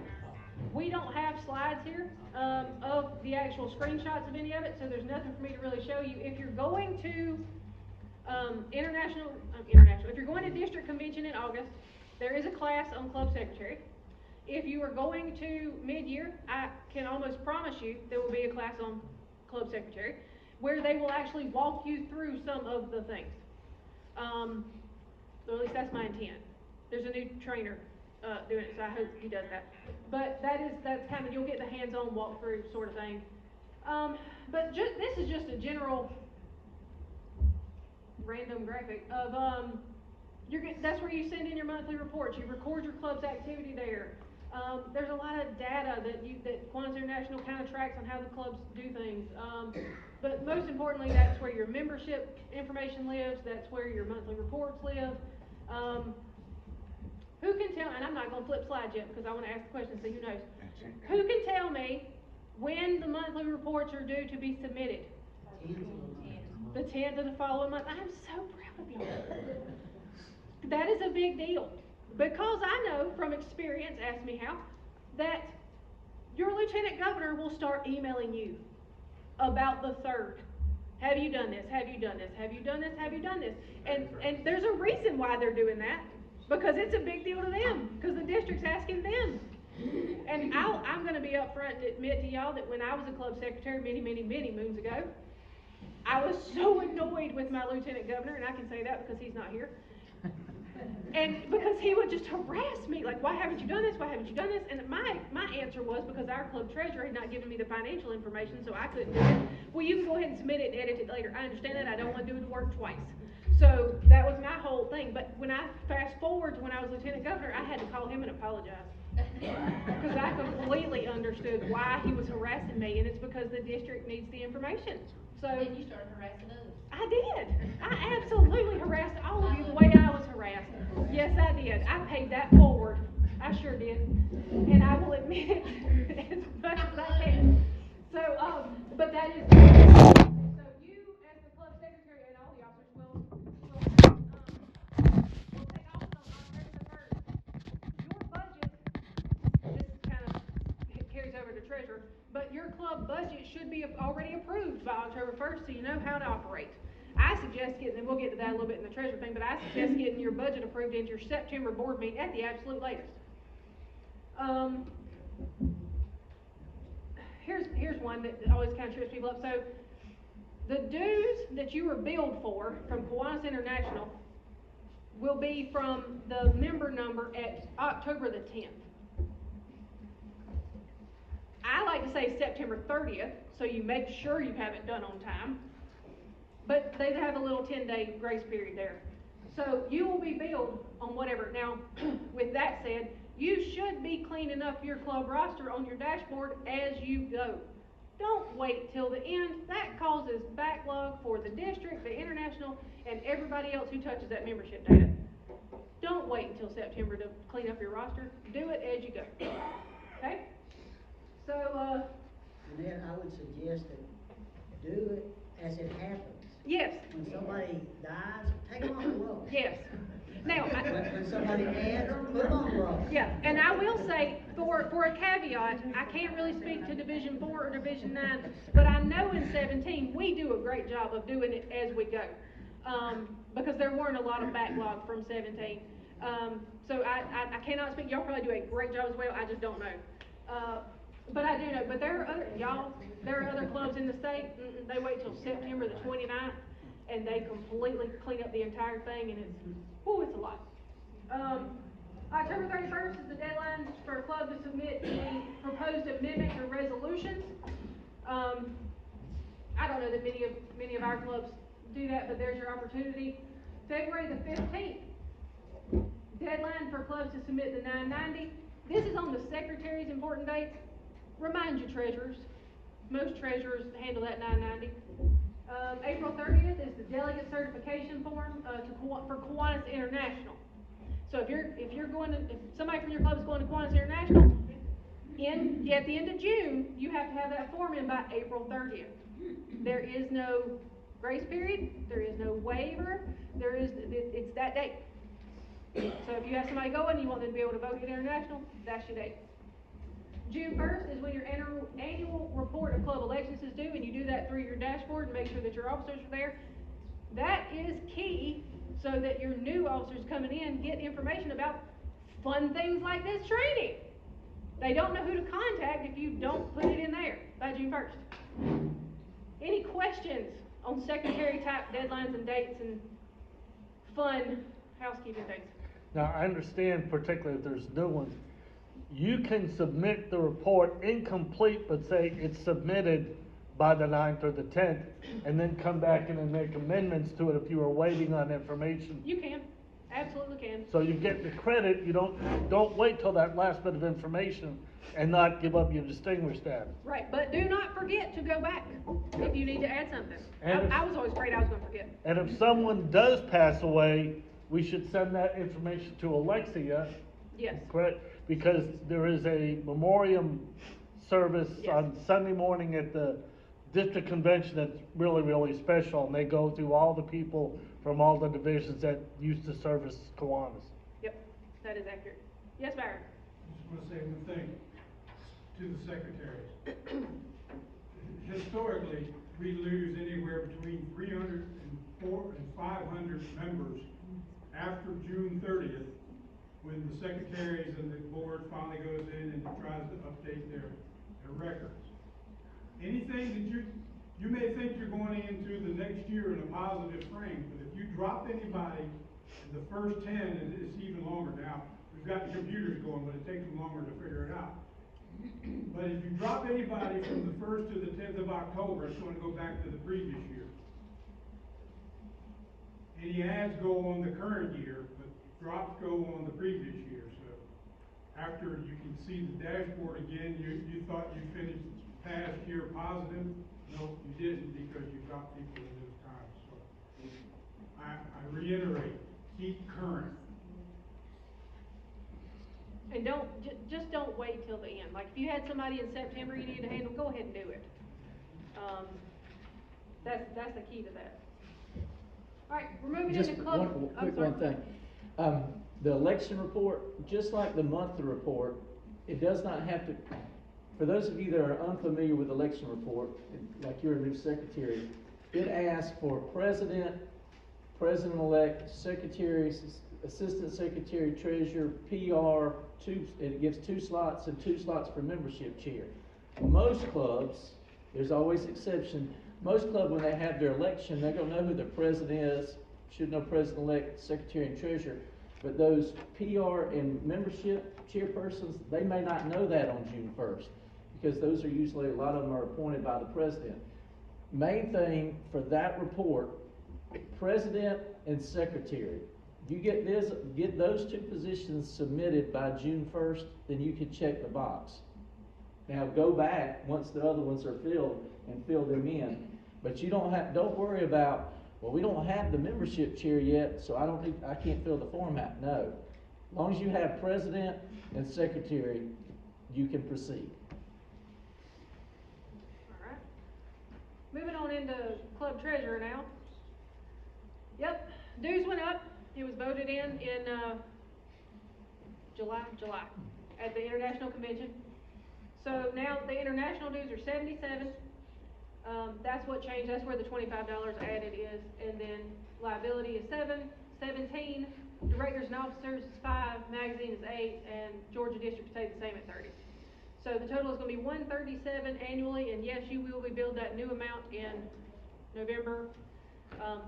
We don't have slides here, of the actual screenshots of any of it, so there's nothing for me to really show you. If you're going to, if you're going to district convention in August, there is a class on club secretary. If you are going to mid-year, I can almost promise you there will be a class on club secretary where they will actually walk you through some of the things. Or at least that's my intent. There's a new trainer doing it, so I hope he does that. But that's kind of, you'll get the hands-on walkthrough sort of thing. But this is just a general random graphic of that's where you send in your monthly reports. You record your club's activity there. There's a lot of data that Kiwanis International kind of tracks on how the clubs do things. But most importantly, that's where your membership information lives. That's where your monthly reports live. Who can tell, and I'm not going to flip slides yet because I want to ask the question so who knows. Who can tell me when the monthly reports are due to be submitted? The 10th of the following month. I'm so proud of y'all. That is a big deal. Because I know from experience, ask me how, that your lieutenant governor will start emailing you about the 3rd. Have you done this? Have you done this? Have you done this? Have you done this? And there's a reason why they're doing that. Because it's a big deal to them. Because the district's asking them. And I'm going to be upfront and admit to y'all that when I was a club secretary many moons ago, I was so annoyed with my lieutenant governor, and I can say that because he's not here. And because he would just harass me, like, why haven't you done this? Why haven't you done this? And my answer was because our club treasurer had not given me the financial information, so I couldn't do it. Well, you can go ahead and submit it and edit it later. I understand that. I don't want to do the work twice. So that was my whole thing. But when I fast forward to when I was lieutenant governor, I had to call him and apologize. Because I completely understood why he was harassing me, and it's because the district needs the information. So then you started harassing others. I did. I absolutely harassed all of you the way I was harassed. Yes, I did. I paid that forward. I sure did. And I will admit it as much as I can. So, but that is, so you as the club secretary and all the officers will take office on October the 1st. Your budget, this kind of carries over to treasurer, but your club budget should be already approved by October 1st so you know how to operate. I suggest getting, and we'll get to that a little bit in the treasurer thing, but I suggest getting your budget approved into your September board meeting at the absolute latest. Here's one that always kind of trips people up. So the dues that you were billed for from Kiwanis International will be from the member number at October the 10th. I like to say September 30th, so you make sure you have it done on time. But they have a little 10-day grace period there. So you will be billed on whatever. Now, with that said, you should be cleaning up your club roster on your dashboard as you go. Don't wait till the end. That causes backlog for the district, the international, and everybody else who touches that membership data. Don't wait until September to clean up your roster. Do it as you go. Okay? So, And then I would suggest that do it as it happens. Yes. When somebody dies, take them off the roll. Yes. Now, when somebody adds, put them on the roll. Yeah, and I will say, for a caveat, I can't really speak to Division 4 or Division 9, but I know in 17 we do a great job of doing it as we go, because there weren't a lot of backlog from 17. So I cannot speak. Y'all probably do a great job as well. I just don't know. But I do know. But there are other clubs in the state. They wait till September the 29th, and they completely clean up the entire thing, and it's a lot. October 31st is the deadline for a club to submit any proposed amendments or resolutions. I don't know that many of our clubs do that, but there's your opportunity. February the 15th, deadline for clubs to submit the 990. This is on the secretary's important dates. Remind your treasurers. Most treasurers handle that 990. April 30th is the delegate certification form, for Kiwanis International. So if somebody from your club is going to Kiwanis International, at the end of June, you have to have that form in by April 30th. There is no grace period, there is no waiver, it's that date. So if you have somebody going, you want them to be able to vote at International, that's your date. June 1st is when your annual report of club elections is due, and you do that through your dashboard and make sure that your officers are there. That is key so that your new officers coming in get information about fun things like this training. They don't know who to contact if you don't put it in there by June 1st. Any questions on secretary type deadlines and dates and fun housekeeping things? Now, I understand particularly if there's new ones, you can submit the report incomplete, but say it's submitted by the 9th or the 10th, and then come back in and make amendments to it if you are waiting on information. You can, absolutely can. So you get the credit, you don't wait till that last bit of information and not give up your distinguished status. Right, but do not forget to go back if you need to add something. And I was always afraid I was gonna forget. And if someone does pass away, we should send that information to Alexia. Yes. Correct? Because there is a memoriam service Yes. on Sunday morning at the district convention that's really, really special, and they go through all the people from all the divisions that used to service Kiwanis. Yep, that is accurate. Yes, Byron? I just want to say one thing to the secretaries. Historically, we lose anywhere between 300 and 500 members after June 30th, when the secretaries and the board finally goes in and tries to update their records. Anything that you may think you're going into the next year in a positive frame, but if you drop anybody in the first 10, and it's even longer now, we've got the computers going, but it takes them longer to figure it out. But if you drop anybody from the 1st to the 10th of October, it's going to go back to the previous year. Any adds go on the current year, but drops go on the previous year. So after you can see the dashboard again, you thought you finished past year positive. No, you didn't, because you dropped people in those times. So I reiterate, keep current. And just don't wait till the end. Like if you had somebody in September you needed to handle, go ahead and do it. That's the key to that. All right, we're moving into club. One thing. The election report, just like the monthly report, it does not have to, for those of you that are unfamiliar with the election report, like you're a new secretary, it asks for president, president-elect, secretaries, assistant secretary, treasurer, PR, it gives 2 slots and 2 slots for membership chair. Most clubs, there's always exception, most clubs when they have their election, they're gonna know who their president is, should know president-elect, secretary, and treasurer. But those PR and membership chairpersons, they may not know that on June 1st, because those are usually, a lot of them are appointed by the president. Main thing for that report, president and secretary. You get those 2 positions submitted by June 1st, then you can check the box. Now go back once the other ones are filled and fill them in. But you don't worry about, well, we don't have the membership chair yet, so I can't fill the form out. No. As long as you have president and secretary, you can proceed. All right. Moving on into club treasurer now. Yep, dues went up. It was voted in July at the international convention. So now the international dues are $77. That's what changed. That's where the $25 added is. And then liability is $17. Directors and officers is $5. Magazine is $8. And Georgia District stayed the same at $30. So the total is going to be $137 annually. And yes, you will be billed that new amount in November,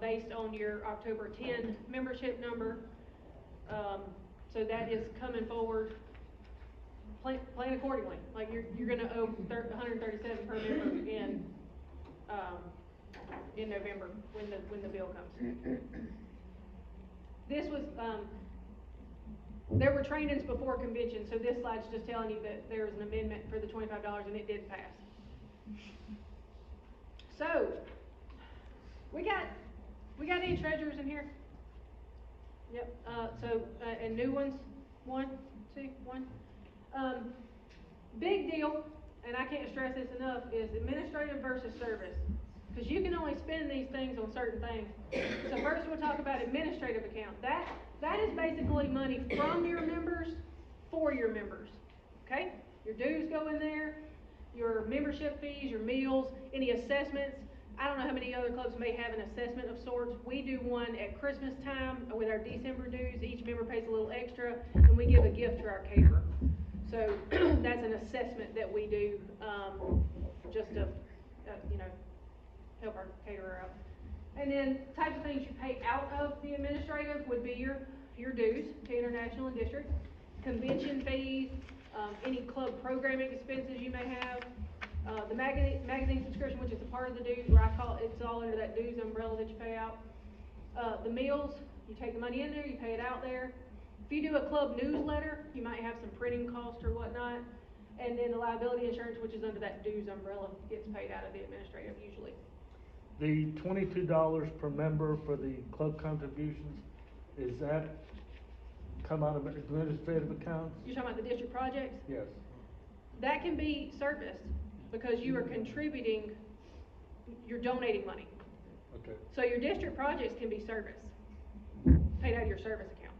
based on your October 10 membership number. So that is coming forward. Plan accordingly. Like you're going to owe $137 per member in November when the bill comes. This was there were trainings before convention, so this slide's just telling you that there was an amendment for the $25 and it did pass. So We got any treasurers in here? Yep, and new ones, 1, 2, 1. Big deal, and I can't stress this enough, is administrative versus service. Because you can only spend these things on certain things. So first we'll talk about administrative account. That is basically money from your members for your members, okay? Your dues go in there, your membership fees, your meals, any assessments. I don't know how many other clubs may have an assessment of sorts. We do one at Christmas time with our December dues. Each member pays a little extra, and we give a gift to our caterer. So that's an assessment that we do, just to, help our caterer out. And then types of things you pay out of the administrative would be your dues to international and district, convention fees, any club programming expenses you may have, the magazine subscription, which is a part of the dues, where I call it's all under that dues umbrella that you pay out. The meals, you take the money in there, you pay it out there. If you do a club newsletter, you might have some printing cost or whatnot. And then the liability insurance, which is under that dues umbrella, gets paid out of the administrative usually. The $22 per member for the club contributions, is that come out of administrative accounts? You're talking about the district projects? Yes. That can be serviced because you are contributing, you're donating money. Okay. So your district projects can be serviced, paid out of your service account.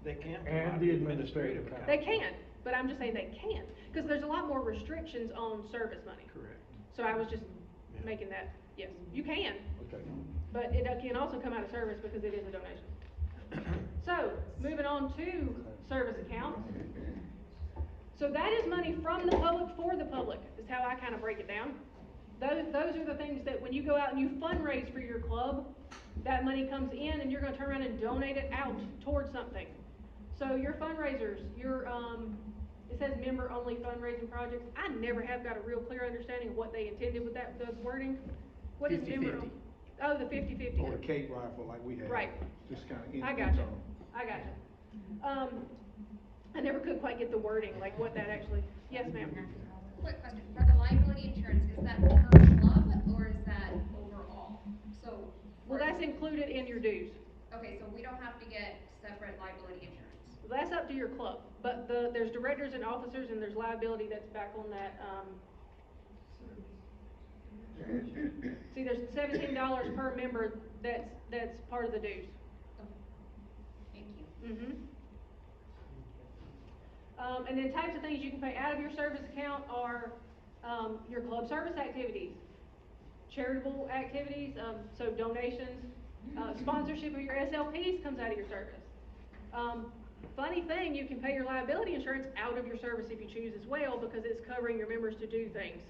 They can't. And the administrative account. They can, but I'm just saying they can't, because there's a lot more restrictions on service money. Correct. So I was just making that, yes, you can, Okay. but it can also come out of service because it is a donation. So, moving on to service accounts. So that is money from the public for the public, is how I kind of break it down. Those are the things that when you go out and you fundraise for your club, that money comes in and you're gonna turn around and donate it out towards something. So your fundraisers, it says member-only fundraising projects. I never have got a real clear understanding of what they intended with that, the wording. What is member? 50-50. Oh, the 50-50. Or the cake rifle like we have. Right. Just kind of. I gotcha. I never could quite get the wording, like what that actually, yes ma'am. Quick question, for the liability insurance, is that per club or is that overall? So. Well, that's included in your dues. Okay, so we don't have to get separate liability insurance. That's up to your club, but there's directors and officers and there's liability that's back on that, see, there's $17 per member that's part of the dues. Thank you. And then types of things you can pay out of your service account are, your club service activities, charitable activities, so donations, sponsorship of your SLPs comes out of your service. Funny thing, you can pay your liability insurance out of your service if you choose as well, because it's covering your members to do things.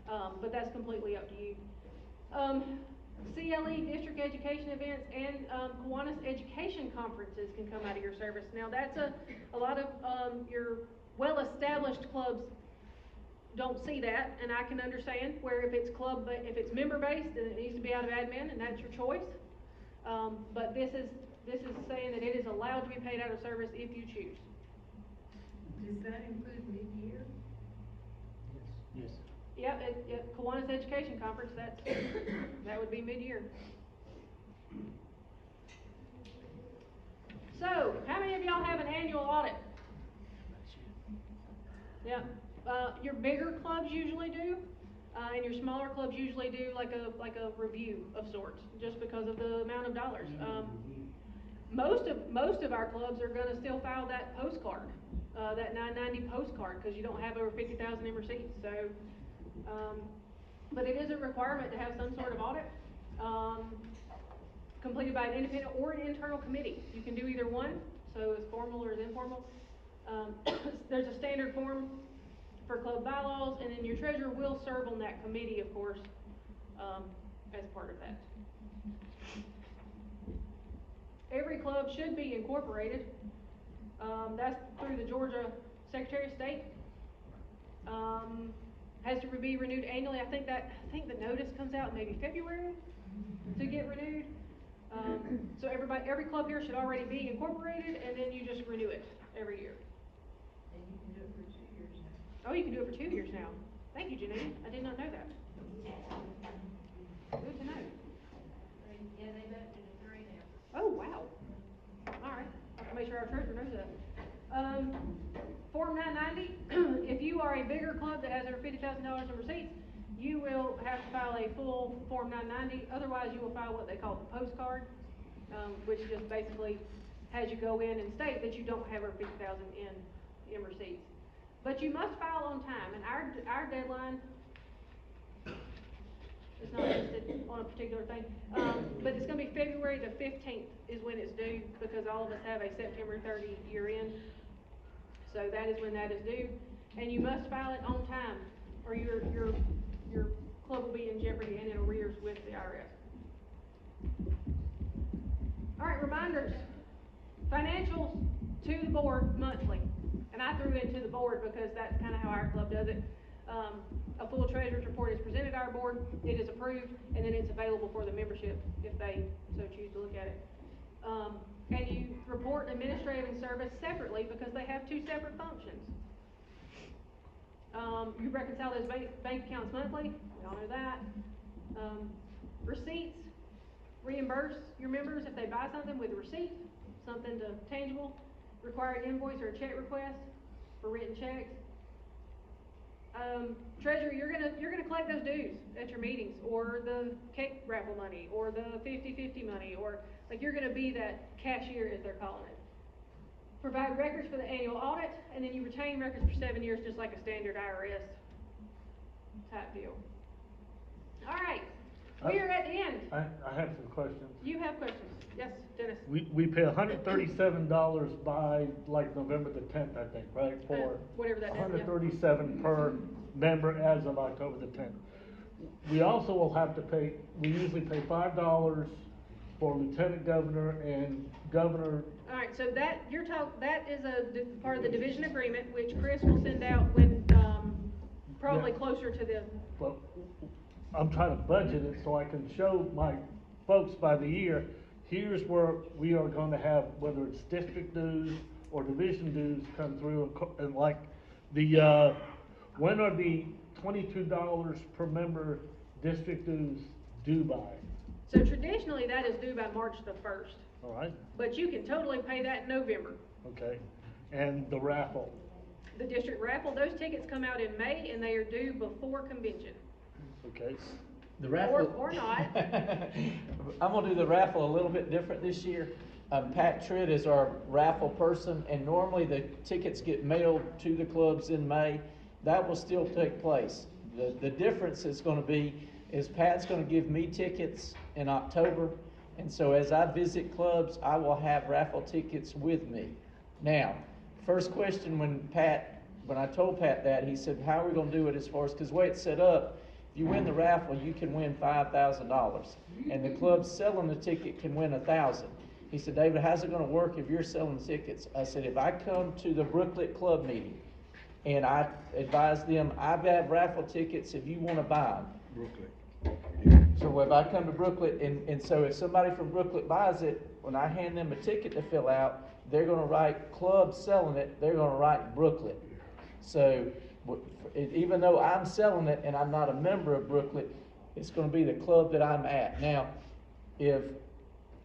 But that's completely up to you. CLE, district education events, and Kiwanis education conferences can come out of your service. Now that's a lot of your well-established clubs don't see that, and I can understand where if it's member-based, then it needs to be out of admin, and that's your choice. But this is saying that it is allowed to be paid out of service if you choose. Does that include mid-year? Yes. Yeah, Kiwanis Education Conference, that would be mid-year. So, how many of y'all have an annual audit? Yeah, your bigger clubs usually do, and your smaller clubs usually do like a review of sorts, just because of the amount of dollars. Most of our clubs are gonna still file that postcard, that 990 postcard, because you don't have over 50,000 in receipts, so. But it is a requirement to have some sort of audit, completed by an independent or an internal committee. You can do either one, so as formal or as informal. There's a standard form for club bylaws, and then your treasurer will serve on that committee, of course, as part of that. Every club should be incorporated. That's through the Georgia Secretary of State. Has to be renewed annually. I think the notice comes out maybe February to get renewed. So every club here should already be incorporated, and then you just renew it every year. And you can do it for 2 years now. Oh, you can do it for 2 years now. Thank you, Jeanette. I did not know that. Good to know. $9.90. If you are a bigger club that has over $50,000 in receipts, you will have to file a full Form 990. Otherwise, you will file what they call the postcard, which just basically has you go in and state that you don't have over $50,000 in receipts. But you must file on time, and our deadline is not listed on a particular thing, but it's gonna be February the 15th is when it's due, because all of us have a September 30 year end. So that is when that is due, and you must file it on time, or your club will be in jeopardy and in arrears with the IRS. All right, reminders. Financials to the board monthly, and I threw it to the board because that's kind of how our club does it. A full treasurer's report is presented to our board, it is approved, and then it's available for the membership if they so choose to look at it. And you report administrative and service separately because they have two separate functions. You reconcile those bank accounts monthly, we all know that. Receipts, reimburse your members if they buy something with a receipt, something to tangible, required invoice or a check request for written checks. Treasurer, you're gonna collect those dues at your meetings, or the cake raffle money, or the 50-50 money, or like you're gonna be that cashier as they're calling it. Provide records for the annual audit, and then you retain records for 7 years, just like a standard IRS type deal. All right, we are at the end. I have some questions. You have questions? Yes, Dennis. We pay $137 by like November the 10th, I think, right? For whatever that is, yeah. $137 per member as of October the 10th. We also will have to pay, we usually pay $5 for lieutenant governor and governor. All right, so that that is a part of the division agreement, which Chris will send out when probably closer to the. Well, I'm trying to budget it so I can show my folks by the year, here's where we are going to have, whether it's district dues or division dues come through, and like the, when are the $22 per member district dues due by? So traditionally, that is due by March the 1st. All right. But you can totally pay that in November. Okay. And the raffle? The district raffle, those tickets come out in May, and they are due before convention. Okay. The raffle. Or not. I'm gonna do the raffle a little bit different this year. Pat Tritt is our raffle person, and normally the tickets get mailed to the clubs in May. That will still take place. The difference is gonna be, is Pat's gonna give me tickets in October, and so as I visit clubs, I will have raffle tickets with me. Now, first question when I told Pat that, he said, how are we gonna do it as far as, because the way it's set up, if you win the raffle, you can win $5,000, and the club selling the ticket can win $1,000. He said, David, how's it gonna work if you're selling tickets? I said, if I come to the Brooklet club meeting, and I advise them, I have raffle tickets if you wanna buy them. Brooklet. So if I come to Brooklet, and so if somebody from Brooklet buys it, when I hand them a ticket to fill out, they're gonna write club selling it, they're gonna write Brooklet. So, even though I'm selling it and I'm not a member of Brooklet, it's gonna be the club that I'm at. Now, if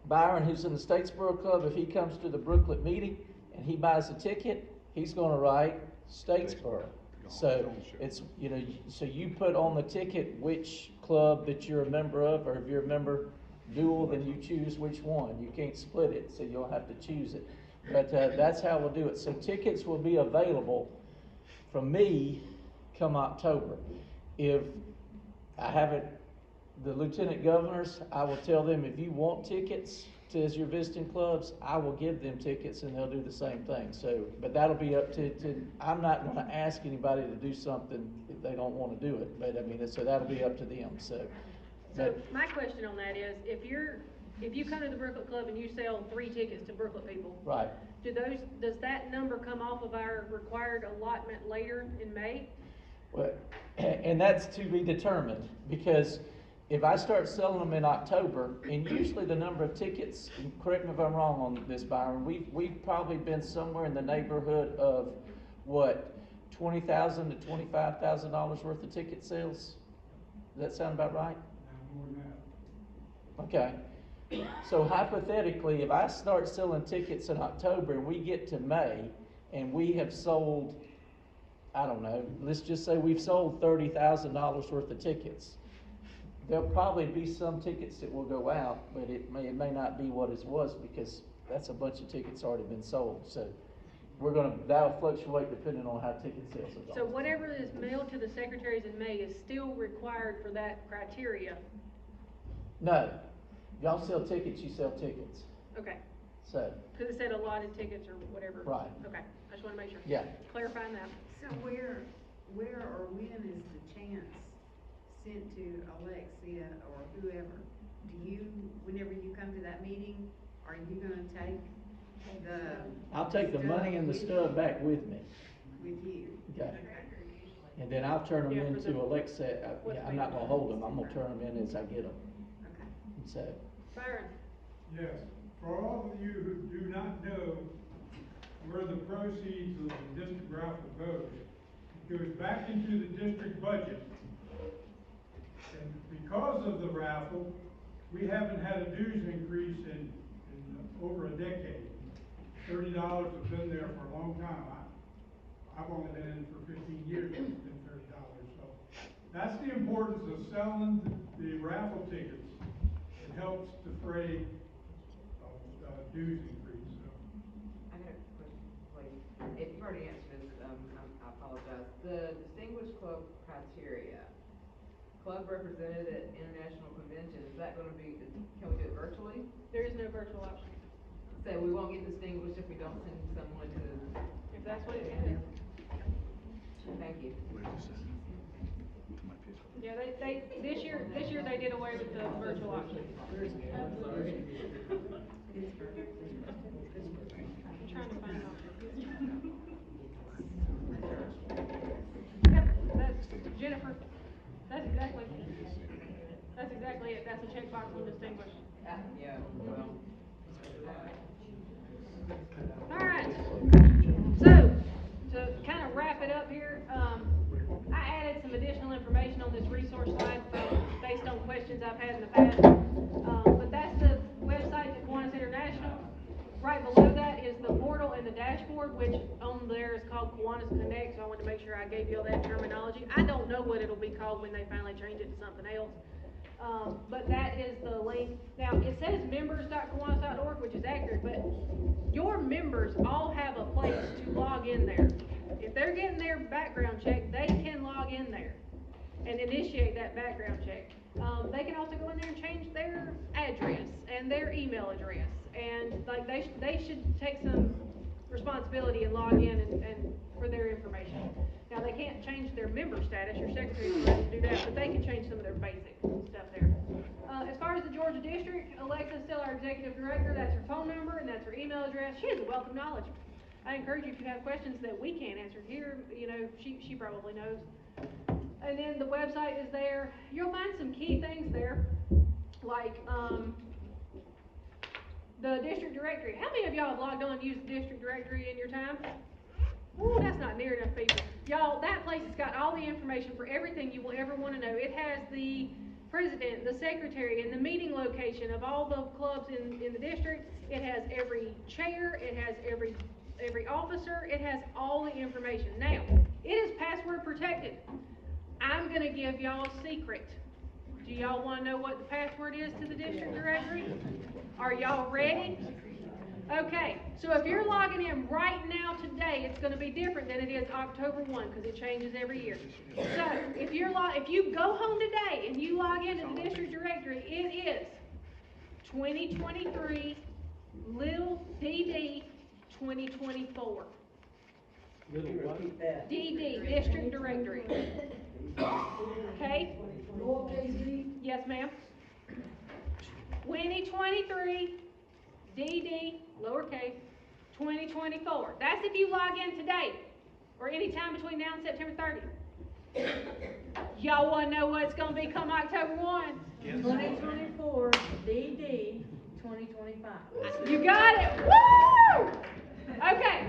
Byron, who's in the Statesboro Club, if he comes to the Brooklet meeting and he buys a ticket, he's gonna write Statesboro. So, it's, you know, so you put on the ticket which club that you're a member of, or if you're a member dual, then you choose which one. You can't split it, so you'll have to choose it. But that's how we'll do it. So tickets will be available from me come October. If I haven't, the lieutenant governors, I will tell them, if you want tickets as your visiting clubs, I will give them tickets and they'll do the same thing. So, but that'll be up to I'm not gonna ask anybody to do something if they don't wanna do it, but I mean, so that'll be up to them, so. So my question on that is, if you come to the Brooklet Club and you sell 3 tickets to Brooklet people. Right. Does that number come off of our required allotment later in May? Well, and that's to be determined, because if I start selling them in October, and usually the number of tickets, and correct me if I'm wrong on this, Byron, we've probably been somewhere in the neighborhood of what, $20,000 to $25,000 worth of ticket sales? Does that sound about right? More than that. Okay. So hypothetically, if I start selling tickets in October and we get to May and we have sold I don't know, let's just say we've sold $30,000 worth of tickets. There'll probably be some tickets that will go out, but it may not be what it was, because that's a bunch of tickets already been sold, so that'll fluctuate depending on how ticket sales are So going. whatever is mailed to the secretaries in May is still required for that criteria? No, y'all sell tickets, you sell tickets, Okay, so, because it said allotted tickets or whatever. Right. Okay, I just want to make sure. yeah. Clarifying that. So where or when is the chance sent to Alexia or whoever? Whenever you come to that meeting, are you gonna take I'll take the money and the stub back with me. with you? Okay. And then I'll turn them Yeah, for into the- Alexa, I'm not gonna hold them, I'm gonna turn them in as I get them. Okay. So, Byron? Yes, for all of you who do not know where the proceeds of the district raffle goes, it goes back into the district budget. And because of the raffle, we haven't had a dues increase in over a decade. $30 has been there for a long time. I've only been in for 15 years, it's been $30. So that's the importance of selling the raffle tickets. It helps defray dues increase. So. I got a question, please. If you've already answered this, I apologize. The Distinguished Club criteria, club represented at international convention, is that gonna be, can we do it virtually? There is no virtual option. So we won't get distinguished if we don't send someone to, If that's what it is. thank you. Yeah, this year they did away with the virtual option. I'm trying to find out. Yep, that's, Jennifer, that's exactly it, that's a checkbox on distinguished. Yeah, well. All right, so, to kind of wrap it up here, I added some additional information on this resource slide based on questions I've had in the past. But that's the website to Kiwanis International. Right below that is the portal and the dashboard, which on there is called Kiwanis Connect, so I wanted to make sure I gave you all that terminology. I don't know what it'll be called when they finally change it to something else. But that is the link. Now, it says members.kiwanis.org, which is accurate, but your members all have a place to log in there. If they're getting their background check, they can log in there and initiate that background check. They can also go in there and change their address and their email address, and like they should take some responsibility and log in and for their information. Now, they can't change their member status, your secretary is allowed to do that, but they can change some of their basic stuff there. As far as the Georgia District, Alexa's still our executive director, that's her phone number and that's her email address. She has a wealth of knowledge. I encourage you, if you have questions that we can't answer here, she probably knows. And then the website is there. You'll find some key things there, like the district directory. How many of y'all have logged on and used the district directory in your time? Ooh, that's not near enough people. Y'all, that place has got all the information for everything you will ever want to know. It has the president, the secretary, and the meeting location of all the clubs in the district. It has every chair, it has every officer, it has all the information. Now, it is password protected. I'm gonna give y'all a secret. Do y'all wanna know what the password is to the district directory? Are y'all ready? Okay, so if you're logging in right now today, it's gonna be different than it is October 1, because it changes every year. So, if you go home today and you log into the district directory, it is 2023 little DD 2024. DD, district directory. Okay? Yes, ma'am. 2023 DD, lowercase, 2024. That's if you log in today, or any time between now and September 30th. Y'all wanna know what it's gonna be come October 1? 2024 DD 2025. You got it, woo! Okay,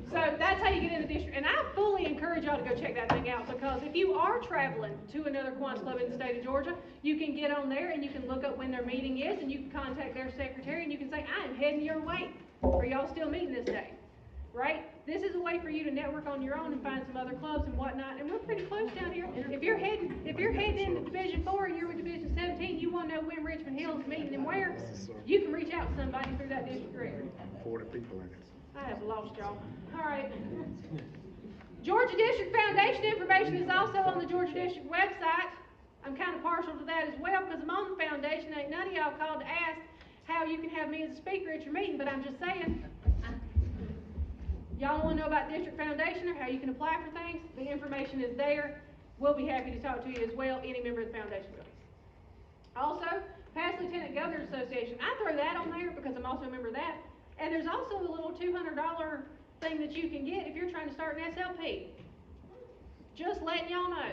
so that's how you get in the district, and I fully encourage y'all to go check that thing out, because if you are traveling to another Kiwanis club in the state of Georgia, you can get on there and you can look up when their meeting is, and you can contact their secretary and you can say, I am heading your way. Are y'all still meeting this day? Great. This is a way for you to network on your own and find some other clubs and whatnot, and we're pretty close down here. If you're heading into Division 4 and you're with Division 17, you wanna know when Richmond Hill is meeting and where, you can reach out to somebody through that district directory. 40 people in it. I have lost y'all. All right. Georgia District Foundation information is also on the Georgia District website. I'm kind of partial to that as well because I'm on the foundation. Ain't none of y'all called to ask how you can have me as a speaker at your meeting, but I'm just saying. Y'all want to know about District Foundation or how you can apply for things? The information is there. We'll be happy to talk to you as well, any member of the foundation will. Also, Past Lieutenant Governors Association. I throw that on there because I'm also a member of that. And there's also a little $200 thing that you can get if you're trying to start an SLP. Just letting y'all know.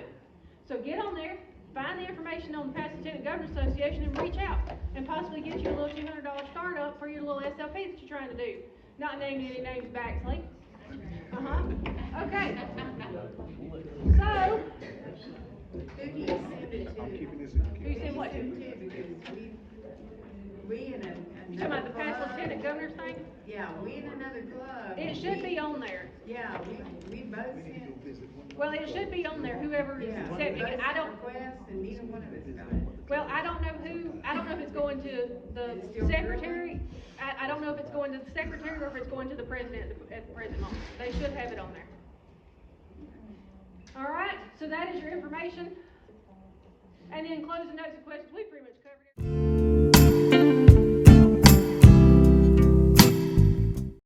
So get on there, find the information on the Past Lieutenant Governors Association and reach out and possibly get you a little $200 startup for your little SLP that you're trying to do. Not naming any names back, Lee. Okay. So. Who do you send it to? I'm keeping this in. Who you send what to? Because we in You talking another about the Past club. Lieutenant Governor's thing? Yeah, we in another club. It should be on there. Yeah, we both sent. Well, it should be on there, whoever is Yeah, accepting it. I don't, requests and neither one of us got it. well, I don't know if it's going to the secretary. I don't know if it's going to the secretary or if it's going to the president at the present moment. They should have it on there. All right, so that is your information. And then closing notes and questions, we pretty much